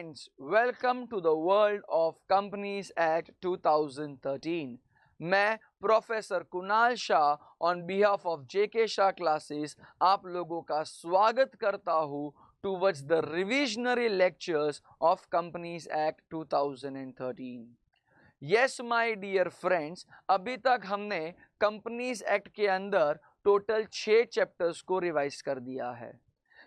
friends, welcome to the world of Companies Act 2013. मैं professor Kunal Shah on behalf of J K Shah classes आप लोगों का स्वागत करता हूं towards the revisionary lectures of companies act 2013. Yes my dear friends, अभी तक हमने कंपनीज एक्ट के अंदर टोटल 6 चैप्टर्स को रिवाइज कर दिया है,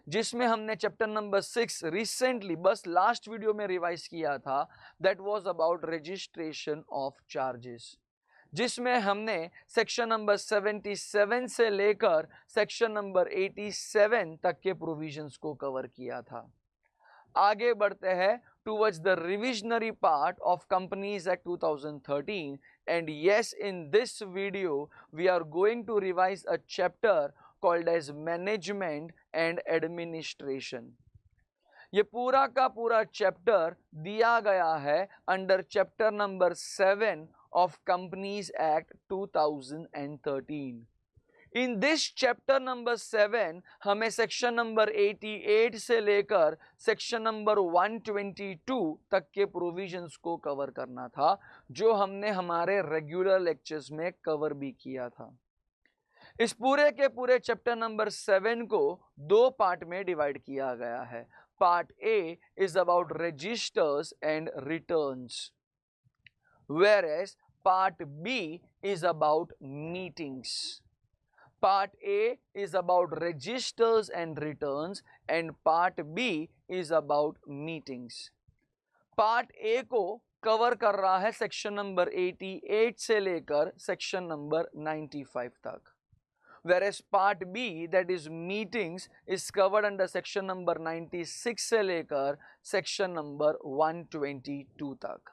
जिसमें हमने चैप्टर नंबर 6 रिसेंटली बस लास्ट वीडियो में रिवाइज किया था. That was about registration of charges, जिसमें हमने सेक्शन नंबर 77 से लेकर सेक्शन नंबर 87 तक के प्रोविजंस को कवर किया था. आगे बढ़ते हैं towards the revisionary part of companies act 2013, and yes, in this video we are going to revise a chapter called as management and administration. ये पूरा का पूरा चैप्टर दिया गया है under chapter number 7 of companies act 2013. In this chapter number 7 हमें section number 88 से लेकर सेक्शन नंबर 122 तक के प्रोविजंस को कवर करना था, जो हमने हमारे रेगुलर लेक्चर्स में कवर भी किया था. इस पूरे के पूरे चैप्टर नंबर 7 को 2 पार्ट में डिवाइड किया गया है. Part A is about registers and returns, whereas part B is about meetings. Part A is about registers and returns and part B is about meetings. Part A को cover कर रहा है section number 88 से लेकर section number 95 तक, whereas part B, that is meetings, is covered under section number 96 से लेकर section number 122 तक.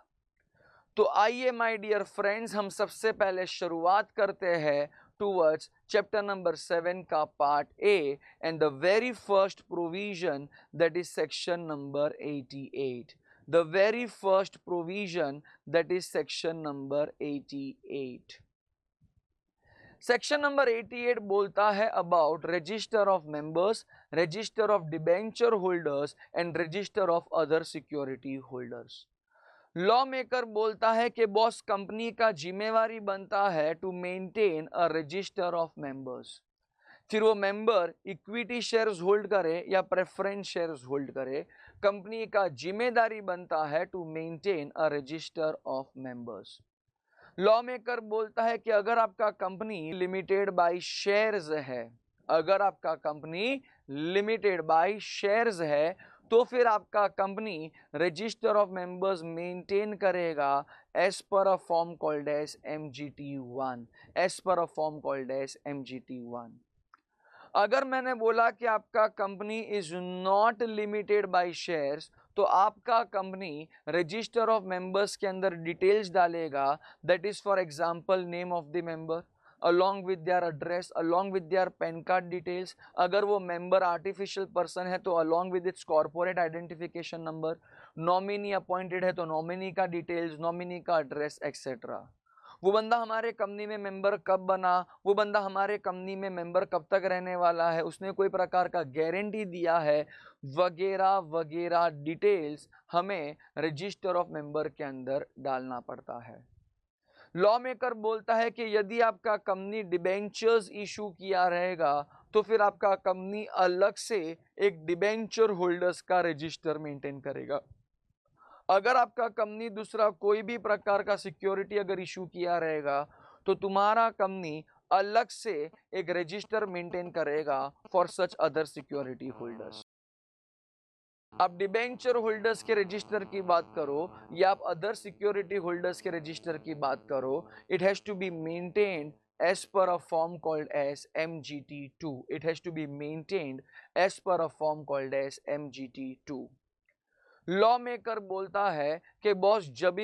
तो आइए my dear friends, हम सबसे पहले शुरुआत करते हैं towards chapter number 7 का part A, and the very first provision, that is section number 88. The very first provision, that is section number 88. Section number 88 बोलता है about register of members, register of debenture holders and register of other security holders. Law maker बोलता है कि boss company का जिम्मेवारी बनता है to maintain a register of members. फिर वो मेंबर इक्विटी शेयर्स होल्ड करे या प्रेफरेंस शेयर्स होल्ड करे, कंपनी का जिम्मेदारी बनता है to maintain a register of members. Law maker बोलता है कि अगर आपका कंपनी लिमिटेड बाय शेयर्स है, अगर आपका कंपनी लिमिटेड बाय शेयर्स है, तो फिर आपका company register of members maintain करेगा as per a form called as MGT1, as per a form called as MGT1. अगर मैंने बोला कि आपका company is not limited by shares, तो आपका कंपनी रजिस्टर ऑफ मेंबर्स के अंदर डिटेल्स डालेगा, that is for example name of the member along with their address, along with their pan card details. अगर वो मेंबर आर्टिफिशियल पर्सन है तो along with its corporate identification number. Nominee appointed है तो nominee का details, nominee का address etcetera. वो बंदा हमारे कंपनी में मेंबर कब बना, वो बंदा हमारे कंपनी में मेंबर कब तक रहने वाला है, उसने कोई प्रकार का गारंटी दिया है, वगैरह वगैरह डिटेल्स हमें रजिस्टर ऑफ मेंबर के अंदर डालना पड़ता है. लॉ मेकर बोलता है कि यदि आपका कंपनी डिबेंचर्स इशू किया रहेगा, तो फिर आपका कंपनी अलग से एक डिबेंचर होल्डर्स का रजिस्टर मेंटेन करेगा. अगर आपका कंपनी दूसरा कोई भी प्रकार का सिक्योरिटी अगर इशू किया रहेगा, तो तुम्हारा कंपनी अलग से एक रजिस्टर मेंटेन करेगा for such other security holders. आप डिबेंचर होल्डर्स के रजिस्टर की बात करो या आप अदर सिक्योरिटी होल्डर्स के रजिस्टर की बात करो, it has to be maintained as per a form called as MGT2. It has to be maintained as per a form called as MGT2. Law maker बोलता है कि बॉस जब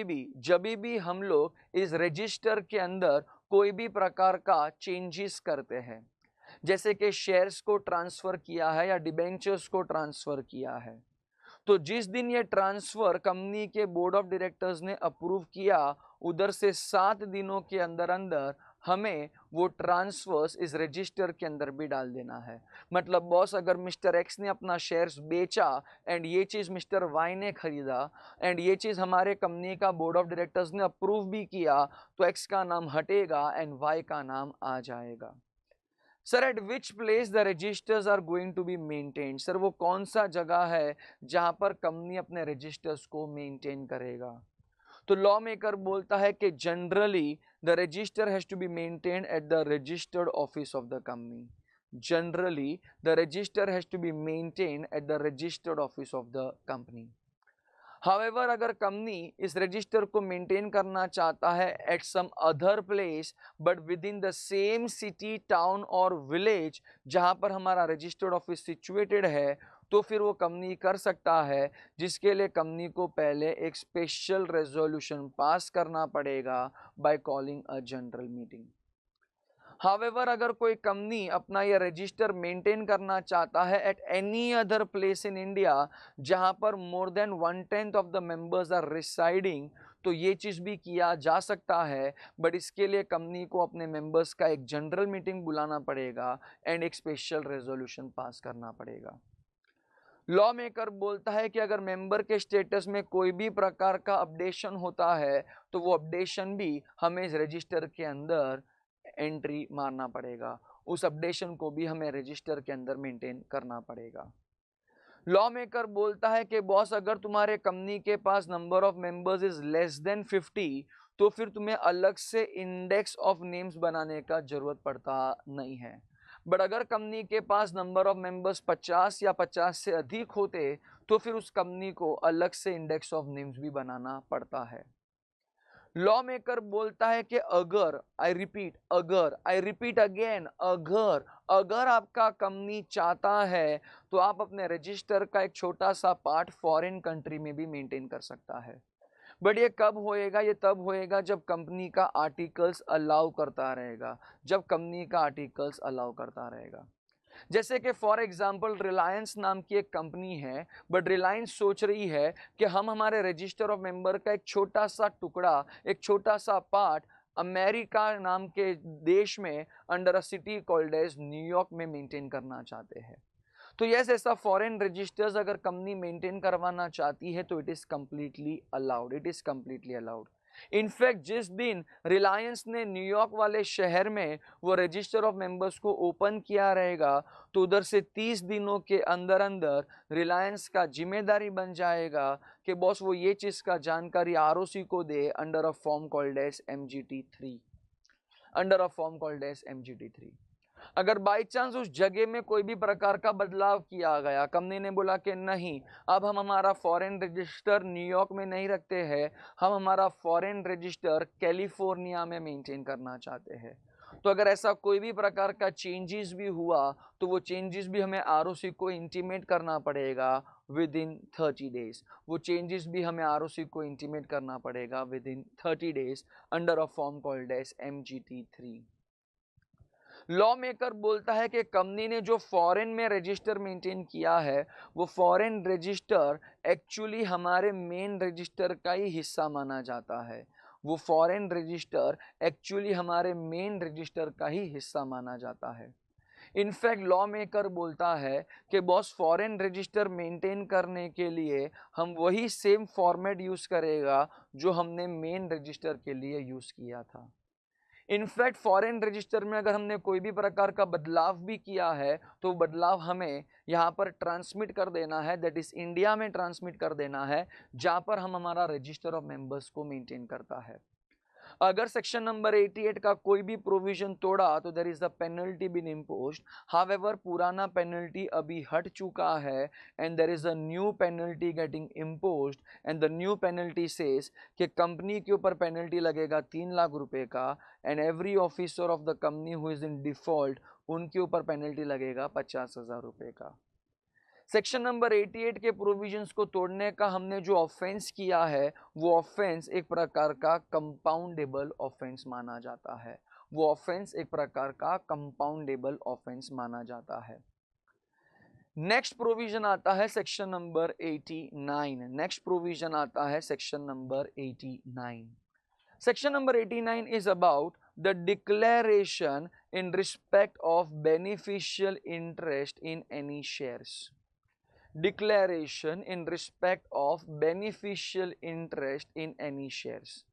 भी हम लोग इस रजिस्टर के अंदर कोई भी प्रकार का चेंजेस करते हैं, जैसे कि शेयर्स को ट्रांसफर किया है या डिबेंचर्स को ट्रांसफर किया है, तो जिस दिन ये ट्रांसफर कंपनी के बोर्ड ऑफ डायरेक्टर्स ने अप्रूव किया, उधर से 7 दिनों के अंदर अंदर हमें वो ट्रांसफर्स इस रजिस्टर के अंदर भी डाल देना है। मतलब बॉस अगर मिस्टर एक्स ने अपना शेयर्स बेचा एंड ये चीज़ मिस्टर वाई ने खरीदा एंड ये चीज़ हमारे कंपनी का बोर्ड ऑफ डायरेक्टर्स ने अप्रूव भी किया, तो एक्स का नाम हटेगा एंड वाई का नाम आ जाएगा। Sir at which place the registers are going to be maintained, sir वो कौन सा जगह है जहां पर कंपनी अपने रजिस्टर्स को मेंटेन करेगा। तो लॉ मेकर बोलता है कि generally the register has to be maintained at the registered office of the company. Generally the register has to be maintained at the registered office of the company. However अगर company इस register को maintain करना चाहता है at some other place but within the same city town और village जहां पर हमारा रजिस्टर्ड ऑफिस सिचुएटेड है, तो फिर वो कंपनी कर सकता है, जिसके लिए कंपनी को पहले एक स्पेशल रेजोल्यूशन पास करना पड़ेगा by calling a general meeting. However अगर कोई कंपनी अपना यह रजिस्टर मेंटेन करना चाहता है at any other place in India जहां पर more than 1/10 of the members are residing, तो ये चीज़ भी किया जा सकता है, बट इसके लिए कंपनी को अपने मेंबर्स का एक जनरल मीटिंग बुलाना पड़ेगा एंड एक स्पेशल रेजोल्यूशन पास करना पड़ेगा। लॉ मेकर बोलता है कि अगर मेंबर के स्टेटस में कोई भी प्रकार का अपडेशन होता है, तो वो अपडेशन भी हमें इस रजिस्टर के अंदर एंट्री मारना पड़ेगा, उस अपडेशन को भी हमें रजिस्टर के अंदर मेंटेन करना पड़ेगा। लॉ मेकर बोलता है कि बॉस अगर तुम्हारे कंपनी के पास number of members is less than 50, तो फिर तुम्हें अलग से इंडेक्स ऑफ नेम्स बनाने का जरूरत पड़ता नहीं है। बट अगर कंपनी के पास नंबर ऑफ मेंबर्स 50 या 50 से अधिक होते, तो फिर उस कंपनी को अलग से इंडेक्स ऑफ नेम्स भी बनाना पड़ता है। लॉ मेकर बोलता है कि अगर आई रिपीट अगेन, अगर आपका कंपनी चाहता है तो आप अपने रजिस्टर का एक छोटा सा पार्ट फॉरेन कंट्री में भी मेंटेन कर सकता है। बट ये कब होएगा? ये तब होएगा जब कंपनी का आर्टिकल्स अलाउ करता रहेगा, जब कंपनी का आर्टिकल्स अलाउ करता रहेगा। जैसे कि फॉर एग्जांपल रिलायंस नाम की एक कंपनी है, बट रिलायंस सोच रही है कि हम हमारे रजिस्टर ऑफ मेंबर का एक छोटा सा टुकड़ा, एक छोटा सा पार्ट अमेरिका नाम के देश में under a city called as New York में मेंटेन करना चाहते हैं। तो यस, ऐसा फॉरेन रजिस्टर्स अगर कंपनी मेंटेन करवाना चाहती है तो it is completely allowed, it is completely allowed. In fact जिस दिन रिलायंस ने न्यूयॉर्क वाले शहर में वो रजिस्टर ऑफ मेंबर्स को ओपन किया रहेगा, तो उधर से 30 दिनों के अंदर अंदर रिलायंस का जिम्मेदारी बन जाएगा कि बॉस वो ये चीज़ का जानकारी आरओसी को दे under a form called as MGT3, under a form called as MGT3। अगर बाई चांस उस जगह में कोई भी प्रकार का बदलाव किया गया, कंपनी ने बोला कि नहीं, अब हम हमारा फॉरेन रजिस्टर न्यूयॉर्क में नहीं रखते हैं, हम हमारा फॉरेन रजिस्टर कैलिफोर्निया में मेंटेन करना चाहते हैं, तो अगर ऐसा कोई भी प्रकार का चेंजेस भी हुआ, तो वो चेंजेस भी हमें आरओसी को इंटीमेट करना पड़ेगा विद इन 30 डेज। वो चेंजेस भी हमें आरओसी को इंटीमेट करना पड़ेगा within 30 days under a form called as MGT3। Law maker बोलता है कि कंपनी ने जो फॉरेन में रजिस्टर मेंटेन किया है, वो फॉरेन रजिस्टर एक्चुअली हमारे मेन रजिस्टर का ही हिस्सा माना जाता है, वो फॉरेन रजिस्टर एक्चुअली हमारे मेन रजिस्टर का ही हिस्सा माना जाता है। इनफैक्ट लॉ मेकर बोलता है कि बॉस फॉरेन रजिस्टर मेंटेन करने के लिए हम वही सेम फॉर्मेट यूज़ करेगा जो हमने मेन रजिस्टर के लिए यूज़ किया था। इनफैक्ट फॉरेन रजिस्टर में अगर हमने कोई भी प्रकार का बदलाव भी किया है, तो बदलाव हमें यहाँ पर ट्रांसमिट कर देना है, दैट इज इंडिया में ट्रांसमिट कर देना है, जहाँ पर हम हमारा रजिस्टर ऑफ मेंबर्स को मेंटेन करता है। अगर सेक्शन नंबर 88 का कोई भी प्रोविजन तोड़ा तो there is the penalty been imposed. However पुराना पेनल्टी अभी हट चुका है and there is a new penalty getting imposed and the new penalty says कि कंपनी के ऊपर पेनल्टी लगेगा 3 लाख रुपए का and every officer of the company who is in default, उनके ऊपर पेनल्टी लगेगा 50,000 रुपए का। सेक्शन नंबर 88 के प्रोविजंस को तोड़ने का हमने जो ऑफेंस किया है, वो ऑफेंस एक प्रकार का कंपाउंडेबल ऑफेंस माना जाता है, वो ऑफेंस एक प्रकार का कंपाउंडेबल ऑफेंस माना जाता है। नेक्स्ट प्रोविजन आता है सेक्शन नंबर 89। नेक्स्ट प्रोविजन आता है section number 89। Section number 89 is about the declaration in respect of beneficial interest in any shares. Declaration in respect of beneficial interest in any shares.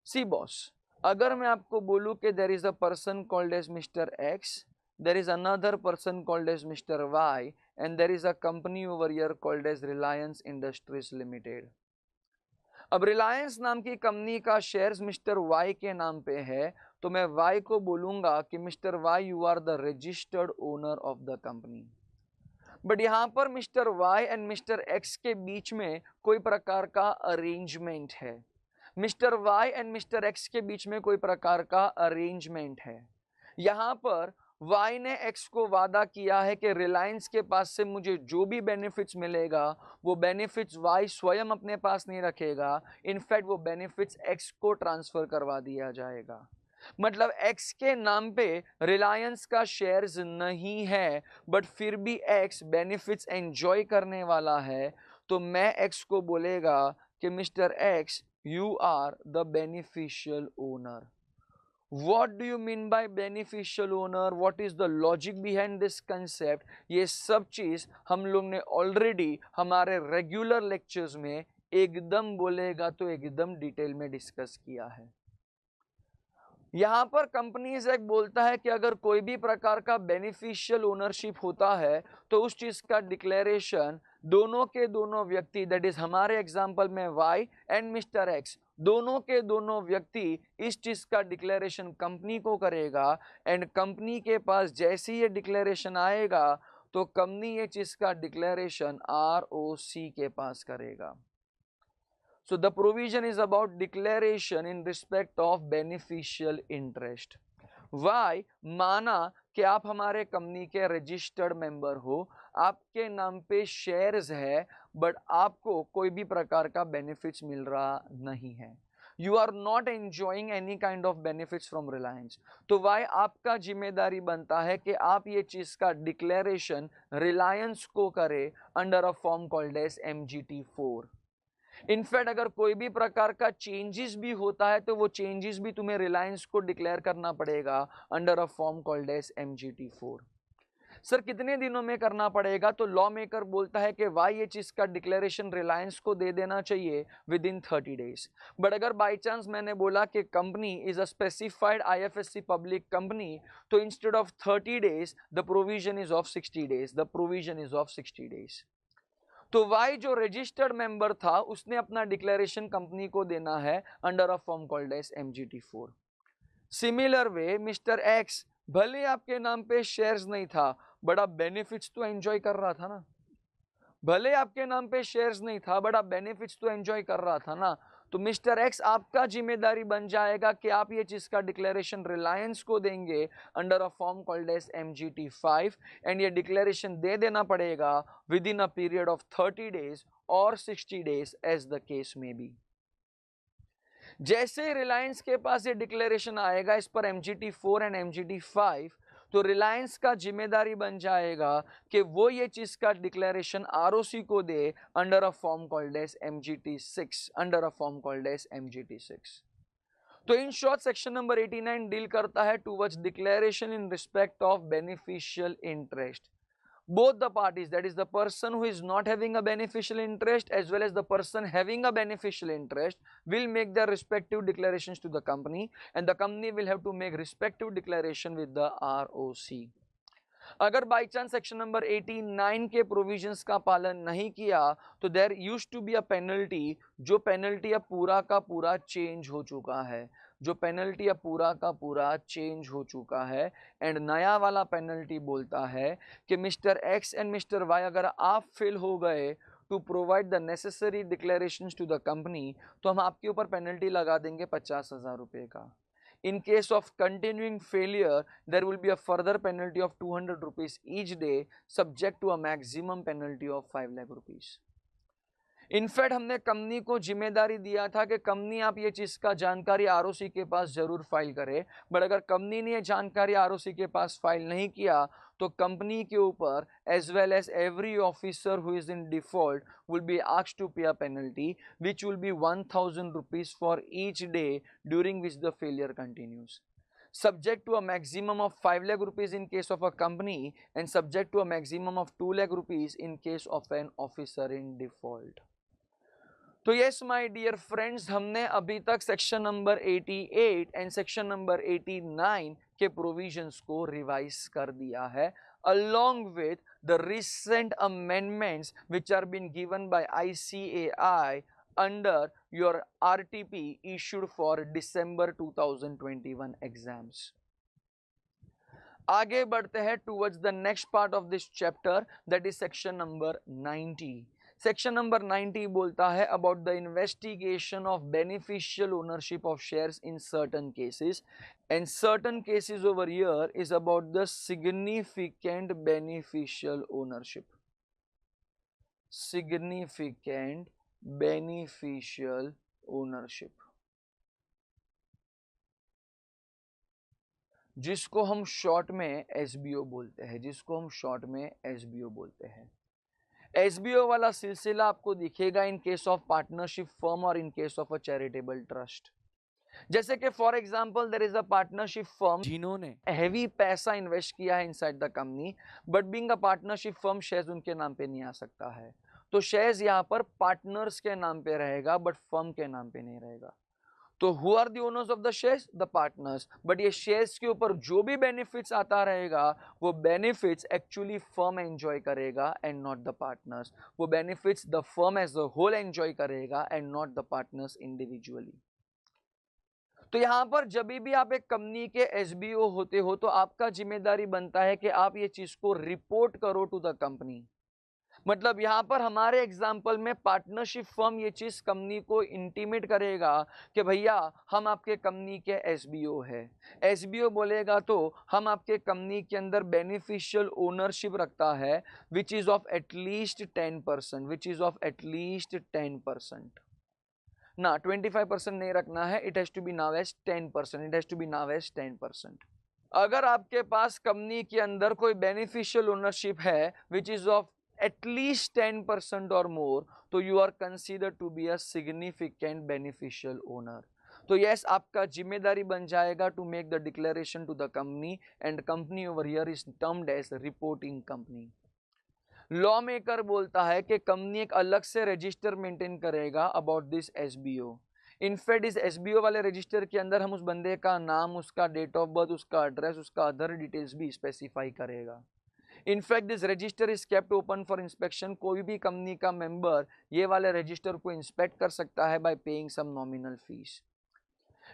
See boss, अगर मैं आपको बोलूं कि there is a person called as Mr. X, there is another person called as Mr. Y, and there is a company over here called as Reliance Industries Limited. अब रिलायंस नाम की company का shares mister Y के नाम पे है, तो मैं वाई को बोलूंगा कि mister Y you are the registered owner of the company. But यहाँ पर mister Y and mister X के बीच में कोई प्रकार का अरेंजमेंट है. Mister Y and mister X के बीच में कोई प्रकार का अरेंजमेंट है. यहाँ पर वाई ने एक्स को वादा किया है कि रिलायंस के पास से मुझे जो भी बेनिफिट्स मिलेगा वो बेनिफिट्स वाई स्वयं अपने पास नहीं रखेगा. इनफैक्ट वो बेनिफिट्स एक्स को ट्रांसफर करवा दिया जाएगा. मतलब एक्स के नाम पे रिलायंस का शेयर्स नहीं है, बट फिर भी एक्स बेनिफिट्स एंजॉय करने वाला है. तो मैं एक्स को बोलेगा कि mister X you are the beneficial owner. What do you mean by beneficial owner? What is the logic behind this concept? ये सब चीज हम लोग ने ऑलरेडी हमारे रेगुलर लेक्चर्स में एकदम बोलेगा तो एकदम डिटेल में डिस्कस किया है. यहाँ पर कंपनीज एक्ट बोलता है कि अगर कोई भी प्रकार का बेनिफिशियल ओनरशिप होता है तो उस चीज का डिक्लेरेशन दोनों के दोनों व्यक्ति, दैट इज हमारे एग्जांपल में वाई एंड मिस्टर एक्स, दोनों के दोनों व्यक्ति इस चीज का डिक्लेरेशन कंपनी को करेगा. एंड कंपनी के पास जैसे ये डिक्लेरेशन आएगा तो कंपनी ये चीज का डिक्लेरेशन ROC के पास करेगा. So the provision is about declaration in respect of beneficial interest. Why? माना कि आप हमारे कंपनी के रजिस्टर्ड मेंबर हो, आपके नाम पे शेयर्स है, बट आपको कोई भी प्रकार का बेनिफिट्स मिल रहा नहीं है. You are not enjoying any kind of benefits from Reliance. तो why आपका जिम्मेदारी बनता है कि आप ये चीज का डिक्लेरेशन रिलायंस को करे under a form called as MGT4. In fact अगर कोई भी प्रकार का चेंजेस भी होता है तो वो चेंजेस भी तुम्हें रिलायंस को डिक्लेयर करना पड़ेगा under a form called as MGT4. Sir कितने दिनों में करना पड़ेगा? तो लॉ मेकर बोलता है कि वाई ये चीज का डिक्लेरेशन रिलायंस को दे देना चाहिए विद इन 30 डेज. बट अगर बाई चांस मैंने बोला कि company is a specified IFSC public company, तो instead of 30 days the provision is of 60 days. The provision is of 60 days. तो वाई जो रजिस्टर्ड मेंबर था उसने अपना डिक्लेरेशन कंपनी को देना है under a form called as MGT4. Similar way mister X, भले आपके नाम पे शेयर्स नहीं था बट आप बेनिफिट्स तो एंजॉय कर रहा था ना. भले आपके नाम पे शेयर्स नहीं था बट आप बेनिफिट्स तो एंजॉय कर रहा था ना. तो मिस्टर एक्स आपका जिम्मेदारी बन जाएगा कि आप ये चीज का डिक्लेरेशन रिलायंस को देंगे under a form called as MGT5 and ये डिक्लेरेशन दे देना पड़ेगा within a period of 30 days और 60 डेज एज द केस में बी. जैसे रिलायंस के पास ये डिक्लेरेशन आएगा इस पर MGT4 एंड MGT5, तो रिलायंस का जिम्मेदारी बन जाएगा कि वो ये चीज का डिक्लेरेशन ROC को दे under a form called as MGT6. Under a form called as MGT6. तो in short section number 89 deal करता है towards declaration in respect of beneficial interest. Both the parties, that is the person who is not having a beneficial interest as well as the person having a beneficial interest, will make their respective declarations to the company and the company will have to make respective declaration with the ROC. अगर by chance section number 89 के provisions का पालन नहीं किया तो there used to be a penalty. जो penalty अब पूरा का पूरा चेंज हो चुका है, जो पेनल्टी अब पूरा का पूरा चेंज हो चुका है. एंड नया वाला पेनल्टी बोलता है कि mister X and mister Y अगर आप फेल हो गए to provide the necessary declarations to the company, तो हम आपके ऊपर पेनल्टी लगा देंगे 50,000 रुपये का. In case of continuing failure, there will be a further penalty of 200 rupees each day, subject to a maximum penalty of 5 lakh rupees. In fact हमने company को जिम्मेदारी दिया था कि कंपनी आप ये चीज़ का जानकारी आरओसी के पास जरूर फाइल करे, बट अगर कंपनी ने ये जानकारी आरओसी के पास फाइल नहीं किया तो कंपनी के ऊपर as well as every officer who is in default will be asked to pay a penalty which will be 1000 rupees for each day during which the failure continues, subject to a maximum of 5 lakh rupees in case of a company and subject to a maximum of 2 lakh rupees in case of an officer in default. तो yes my dear friends, हमने अभी तक section number 88 and section number 89 के provisions को revise कर दिया है along with the recent amendments which are been given by ICAI under your RTP issued for December 2021 exams. आगे बढ़ते हैं towards the next part of this chapter, that is section number 90. Section number 90 बोलता है about the investigation of beneficial ownership of shares in certain cases, and certain cases over here is about the significant beneficial ownership, significant beneficial ownership, जिसको हम short में SBO बोलते हैं, जिसको हम short में एसबीओ बोलते हैं। एसबीओ वाला सिलसिला आपको दिखेगा in case of partnership firm और in case of a charitable trust. जैसे कि for example there is a partnership firm जिन्होंने हेवी पैसा इन्वेस्ट किया है inside the company, but being a partnership firm shares उनके नाम पे नहीं आ सकता है, तो शेयर्स यहाँ पर पार्टनर्स के नाम पे रहेगा बट फर्म के नाम पे नहीं रहेगा। तो who are the owners of the shares? The partners. But ये शेयर्स के ऊपर जो भी बेनिफिट्स आता रहेगा वो बेनिफिट्स एक्चुअली फर्म एंजॉय करेगा एंड नॉट द पार्टनर्स। वो benefits the firm as a whole enjoy करेगा and not the partners individually. तो यहां पर जब भी आप एक कंपनी के एसबीओ होते हो तो आपका जिम्मेदारी बनता है कि आप ये चीज को रिपोर्ट करो टू द कंपनी। मतलब यहां पर हमारे एग्जाम्पल में पार्टनरशिप फर्म ये चीज कंपनी को इंटीमेट करेगा कि भैया हम आपके कंपनी के एसबीओ है। एसबीओ बोलेगा तो हम आपके कंपनी के अंदर बेनिफिशियल ओनरशिप रखता है which is of at least 10%, which is of at least 10%। ना 25% नहीं रखना है, it has to be now as 10%, it has to be now as 10%। अगर आपके पास कंपनी के अंदर कोई बेनिफिशियल ओनरशिप है which is of at least 10% or more, तो you are considered to be a significant beneficial owner। तो yes, आपका जिम्मेदारी बन जाएगा to make the declaration to the company, and company over here is termed as reporting company। Law maker बोलता है कि company एक अलग से रजिस्टर मेंटेन करेगा अबाउट दिस एसबीओ। इनफैक्ट इस एसबीओ वाले रजिस्टर के अंदर हम उस बंदे का नाम, उसका डेट ऑफ बर्थ, उसका एड्रेस, उसका अदर डिटेल्स भी स्पेसिफाई करेगा। In fact this register is kept open for inspection. कोई भी कंपनी का मेंबर ये वाले रजिस्टर को इंस्पेक्ट कर सकता है by paying some nominal fees.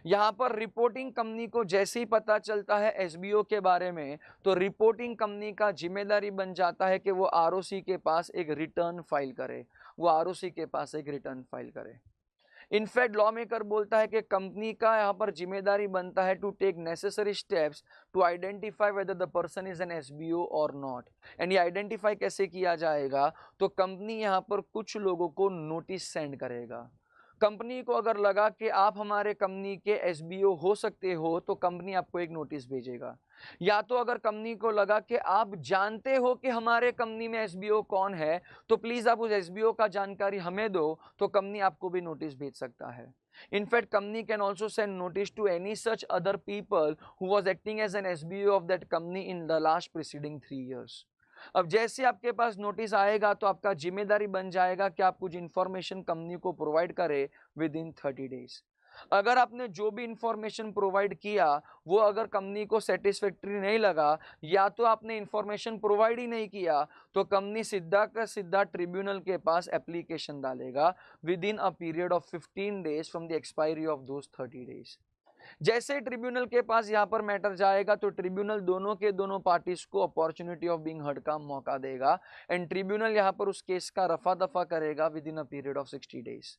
यहाँ पर रिपोर्टिंग कंपनी को जैसे ही पता चलता है एसबीओ के बारे में तो रिपोर्टिंग कंपनी का जिम्मेदारी बन जाता है कि वो आरओसी के पास एक रिटर्न फाइल करे, वो आरओसी के पास एक रिटर्न फाइल करे। इनफैक्ट लॉ मेकर बोलता है कि कंपनी का यहाँ पर जिम्मेदारी बनता है to take necessary steps to identify whether the person is an SBO और नॉट। एंड ये आइडेंटिफाई कैसे किया जाएगा? तो कंपनी यहाँ पर कुछ लोगों को नोटिस सेंड करेगा। कंपनी को अगर लगा कि आप हमारे कंपनी के एसबीओ हो सकते हो तो कंपनी आपको एक नोटिस भेजेगा। या तो अगर कंपनी को लगा कि आप जानते हो कि हमारे कंपनी में एसबीओ कौन है तो प्लीज आप उस एसबीओ का जानकारी हमें दो, तो कंपनी आपको भी नोटिस भेज सकता है। In fact company can also send notice to any such other people who was acting as an SBO of that company in the last preceding 3 years। अब जैसे आपके पास नोटिस आएगा तो आपका जिम्मेदारी बन जाएगा कि आप कुछ इंफॉर्मेशन कंपनी को प्रोवाइड करें विद इन 30 days। अगर आपने जो भी इंफॉर्मेशन प्रोवाइड किया वो अगर कंपनी को सेटिस्फैक्टरी नहीं लगा या तो आपने इंफॉर्मेशन प्रोवाइड ही नहीं किया तो कंपनी सीधा का सीधा ट्रिब्यूनल के पास एप्लीकेशन डालेगा with in a period of 15 days from the expiry of those 30 days। जैसे ट्रिब्यूनल के पास यहाँ पर मैटर जाएगा तो ट्रिब्यूनल दोनों के दोनों पार्टीज को अपॉर्चुनिटी ऑफ बीइंग हर्ड का मौका देगा एंड ट्रिब्यूनल यहाँ पर उस केस का रफा दफा करेगा with in a period of 60 days।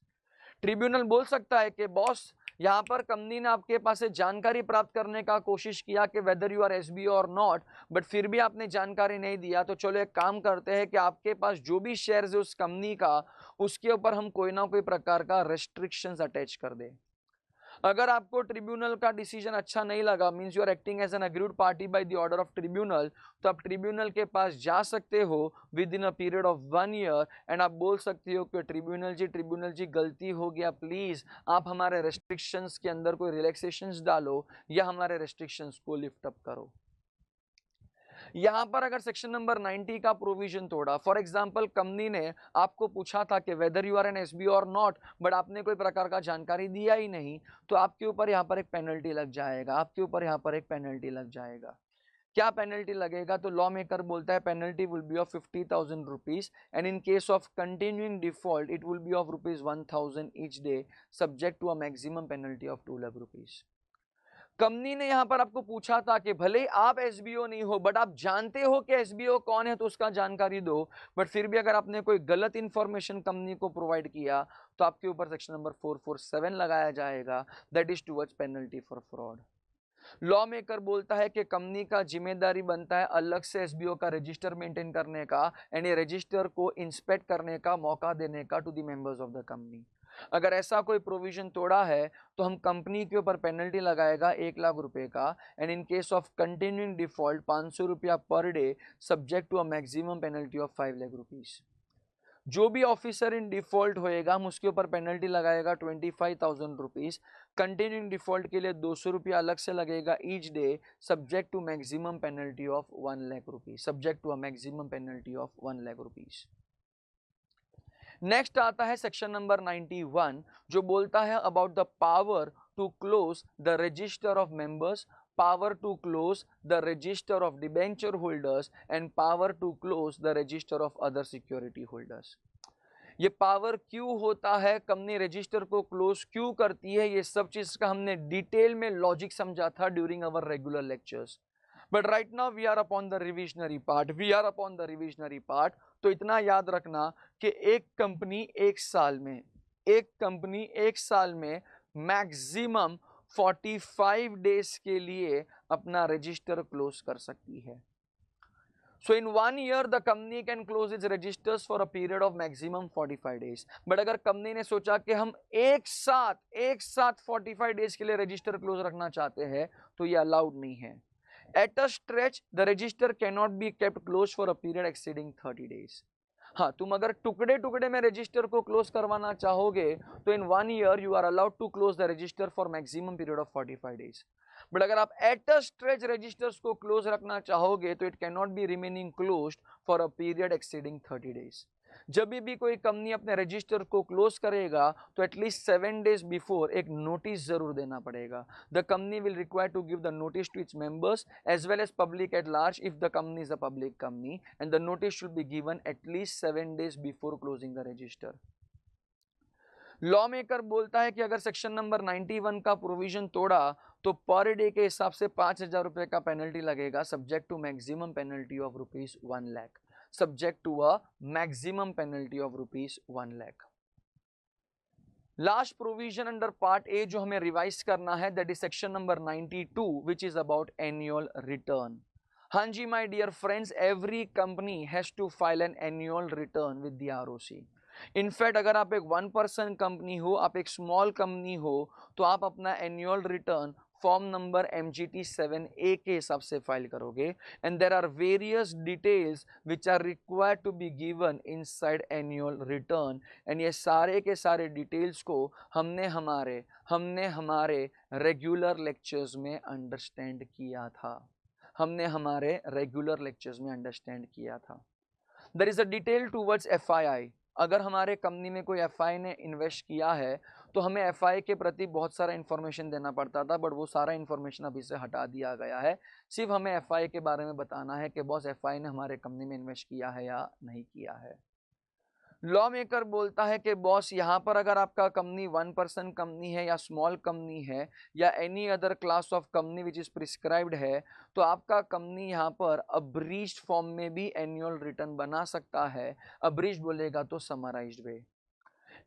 Tribunal बोल सकता है कि बॉस यहाँ पर कंपनी ने आपके पास से जानकारी प्राप्त करने का कोशिश किया कि वेदर यू आर एसबीओ और नॉट, बट फिर भी आपने जानकारी नहीं दिया। तो चलो एक काम करते हैं कि आपके पास जो भी शेयर्स है उस कंपनी का, उसके ऊपर हम कोई ना कोई प्रकार का रेस्ट्रिक्शंस अटैच कर दें। अगर आपको ट्रिब्यूनल का डिसीजन अच्छा नहीं लगा, means you are acting as an agreed party by the order of tribunal, तो आप ट्रिब्यूनल के पास जा सकते हो within a period of 1 year and आप बोल सकते हो कि ट्रिब्यूनल जी गलती हो गया, प्लीज आप हमारे रेस्ट्रिक्शंस के अंदर कोई रिलैक्सेशंस डालो या हमारे रेस्ट्रिक्शंस को लिफ्ट अप करो। यहां पर अगर सेक्शन नंबर 90 का प्रोविजन तोड़ा, फॉर एग्जांपल कंपनी ने आपको पूछा था कि whether you are an SBO और नॉट, बट आपने कोई प्रकार का जानकारी दिया ही नहीं, तो आपके ऊपर यहां पर एक पेनल्टी लग जाएगा, आपके ऊपर यहां पर एक पेनल्टी लग जाएगा। क्या पेनल्टी लगेगा? तो लॉ मेकर बोलता है penalty will be of 50,000 rupees and in case of continuing default it will be of ₹1,000 each day subject to a maximum penalty of 2 lakh rupees. Company ने यहां पर आपको पूछा था कि भले ही आप एसबीओ नहीं हो बट आप जानते हो कि एसबीओ कौन है, तो उसका जानकारी दो। बट फिर भी अगर आपने कोई गलत इंफॉर्मेशन कंपनी को प्रोवाइड किया तो आपके ऊपर सेक्शन नंबर 447 लगाया जाएगा, that is towards penalty for fraud. Law maker बोलता है कि कंपनी का जिम्मेदारी बनता है अलग से एसबीओ का रजिस्टर मेंटेन करने का एंड ये रजिस्टर को इंस्पेक्ट करने का मौका देने का to the members of the company. अगर ऐसा कोई प्रोविजन तोड़ा है तो हम कंपनी के ऊपर पेनल्टी लगाएगा 1 लाख रुपए का and in case of continuing default 500 रुपया per day subject to a maximum penalty of 5 lakh rupees. जो भी ऑफिसर इन डिफॉल्ट होएगा हम उसके ऊपर पेनल्टी लगाएगा 25,000 रुपीज। कंटिन्यूइंग डिफॉल्ट के लिए 200 रुपया अलग से लगेगा each day subject to maximum penalty of 1 lakh rupees, subject to a maximum penalty of 1 lakh rupees. Next आता है सेक्शन नंबर 91 जो बोलता है about the power to close the register of members, power to close the register of debenture holders and power to close the register of other security holders। ये power क्यों होता है, company register को close क्यों करती है, ये सब चीज का हमने डिटेल में लॉजिक समझा था during our regular lectures. But right now we are upon the revisionary part, तो इतना याद रखना कि एक कंपनी एक साल में मैक्सिमम 45 डेज के लिए अपना रजिस्टर क्लोज कर सकती है। So in 1 year the company can close its registers for a period of maximum 45 days। But अगर कंपनी ने सोचा कि हम एक साथ 45 डेज के लिए रजिस्टर क्लोज रखना चाहते हैं तो ये अलाउड नहीं है। At a stretch the register cannot be kept closed for a period exceeding 30 days। हाँ, तुम अगर टुकड़े टुकड़े में रजिस्टर को क्लोज करवाना चाहोगे तो in 1 year you are allowed to close the register for maximum period of 45 days. But अगर आप एट अ स्ट्रेच रजिस्टर्स को क्लोज रखना चाहोगे तो it can not be remaining closed for a period exceeding 30 days. जब भी कोई company अपने रजिस्टर को क्लोज करेगा तो एटलीस्ट 7 डेज बिफोर एक नोटिस जरूर देना पड़ेगा। The company will require to give the notice to its members as well as public at large if the company is a public company and the notice should be given at least 7 days before closing the register. Law maker बोलता है कि अगर section number 91 का provision तोड़ा तो per day के हिसाब से 5,000 रुपए का पेनल्टी लगेगा subject to maximum penalty of ₹1 lakh, subject to a maximum penalty of ₹1 lakh. Last provision under part A जो हमें रिवाइज करना है that is section number 92 which is about annual return. हाँ जी my dear friends, every company has to file an annual return with the ROC. In fact अगर आप एक 1% company हो, आप एक स्मॉल कंपनी हो, तो आप अपना annual return form number MGT 7A के हिसाब से फाइल करोगे and there are various details which are required to be given inside annual return एंड ये सारे के सारे डिटेल्स को हमने हमारे रेगुलर लेक्चर्स में अंडरस्टैंड किया था। There is a detail towards FII। अगर हमारे कंपनी में कोई FI ने इन्वेस्ट किया है तो हमें FI के प्रति बहुत सारा इन्फॉर्मेशन देना पड़ता था, बट वो सारा इन्फॉर्मेशन अभी से हटा दिया गया है। सिर्फ हमें FI के बारे में बताना है कि बॉस FI ने हमारे कंपनी में इन्वेस्ट किया है या नहीं किया है। लॉ मेकर बोलता है कि बॉस यहाँ पर अगर आपका कंपनी 1% कंपनी है या स्मॉल कंपनी है या any other class of company which is prescribed है तो आपका कंपनी यहाँ पर अब्रीज्ड फॉर्म में भी एनुअल रिटर्न बना सकता है। अब्रीज्ड बोलेगा तो समराइज्ड वे।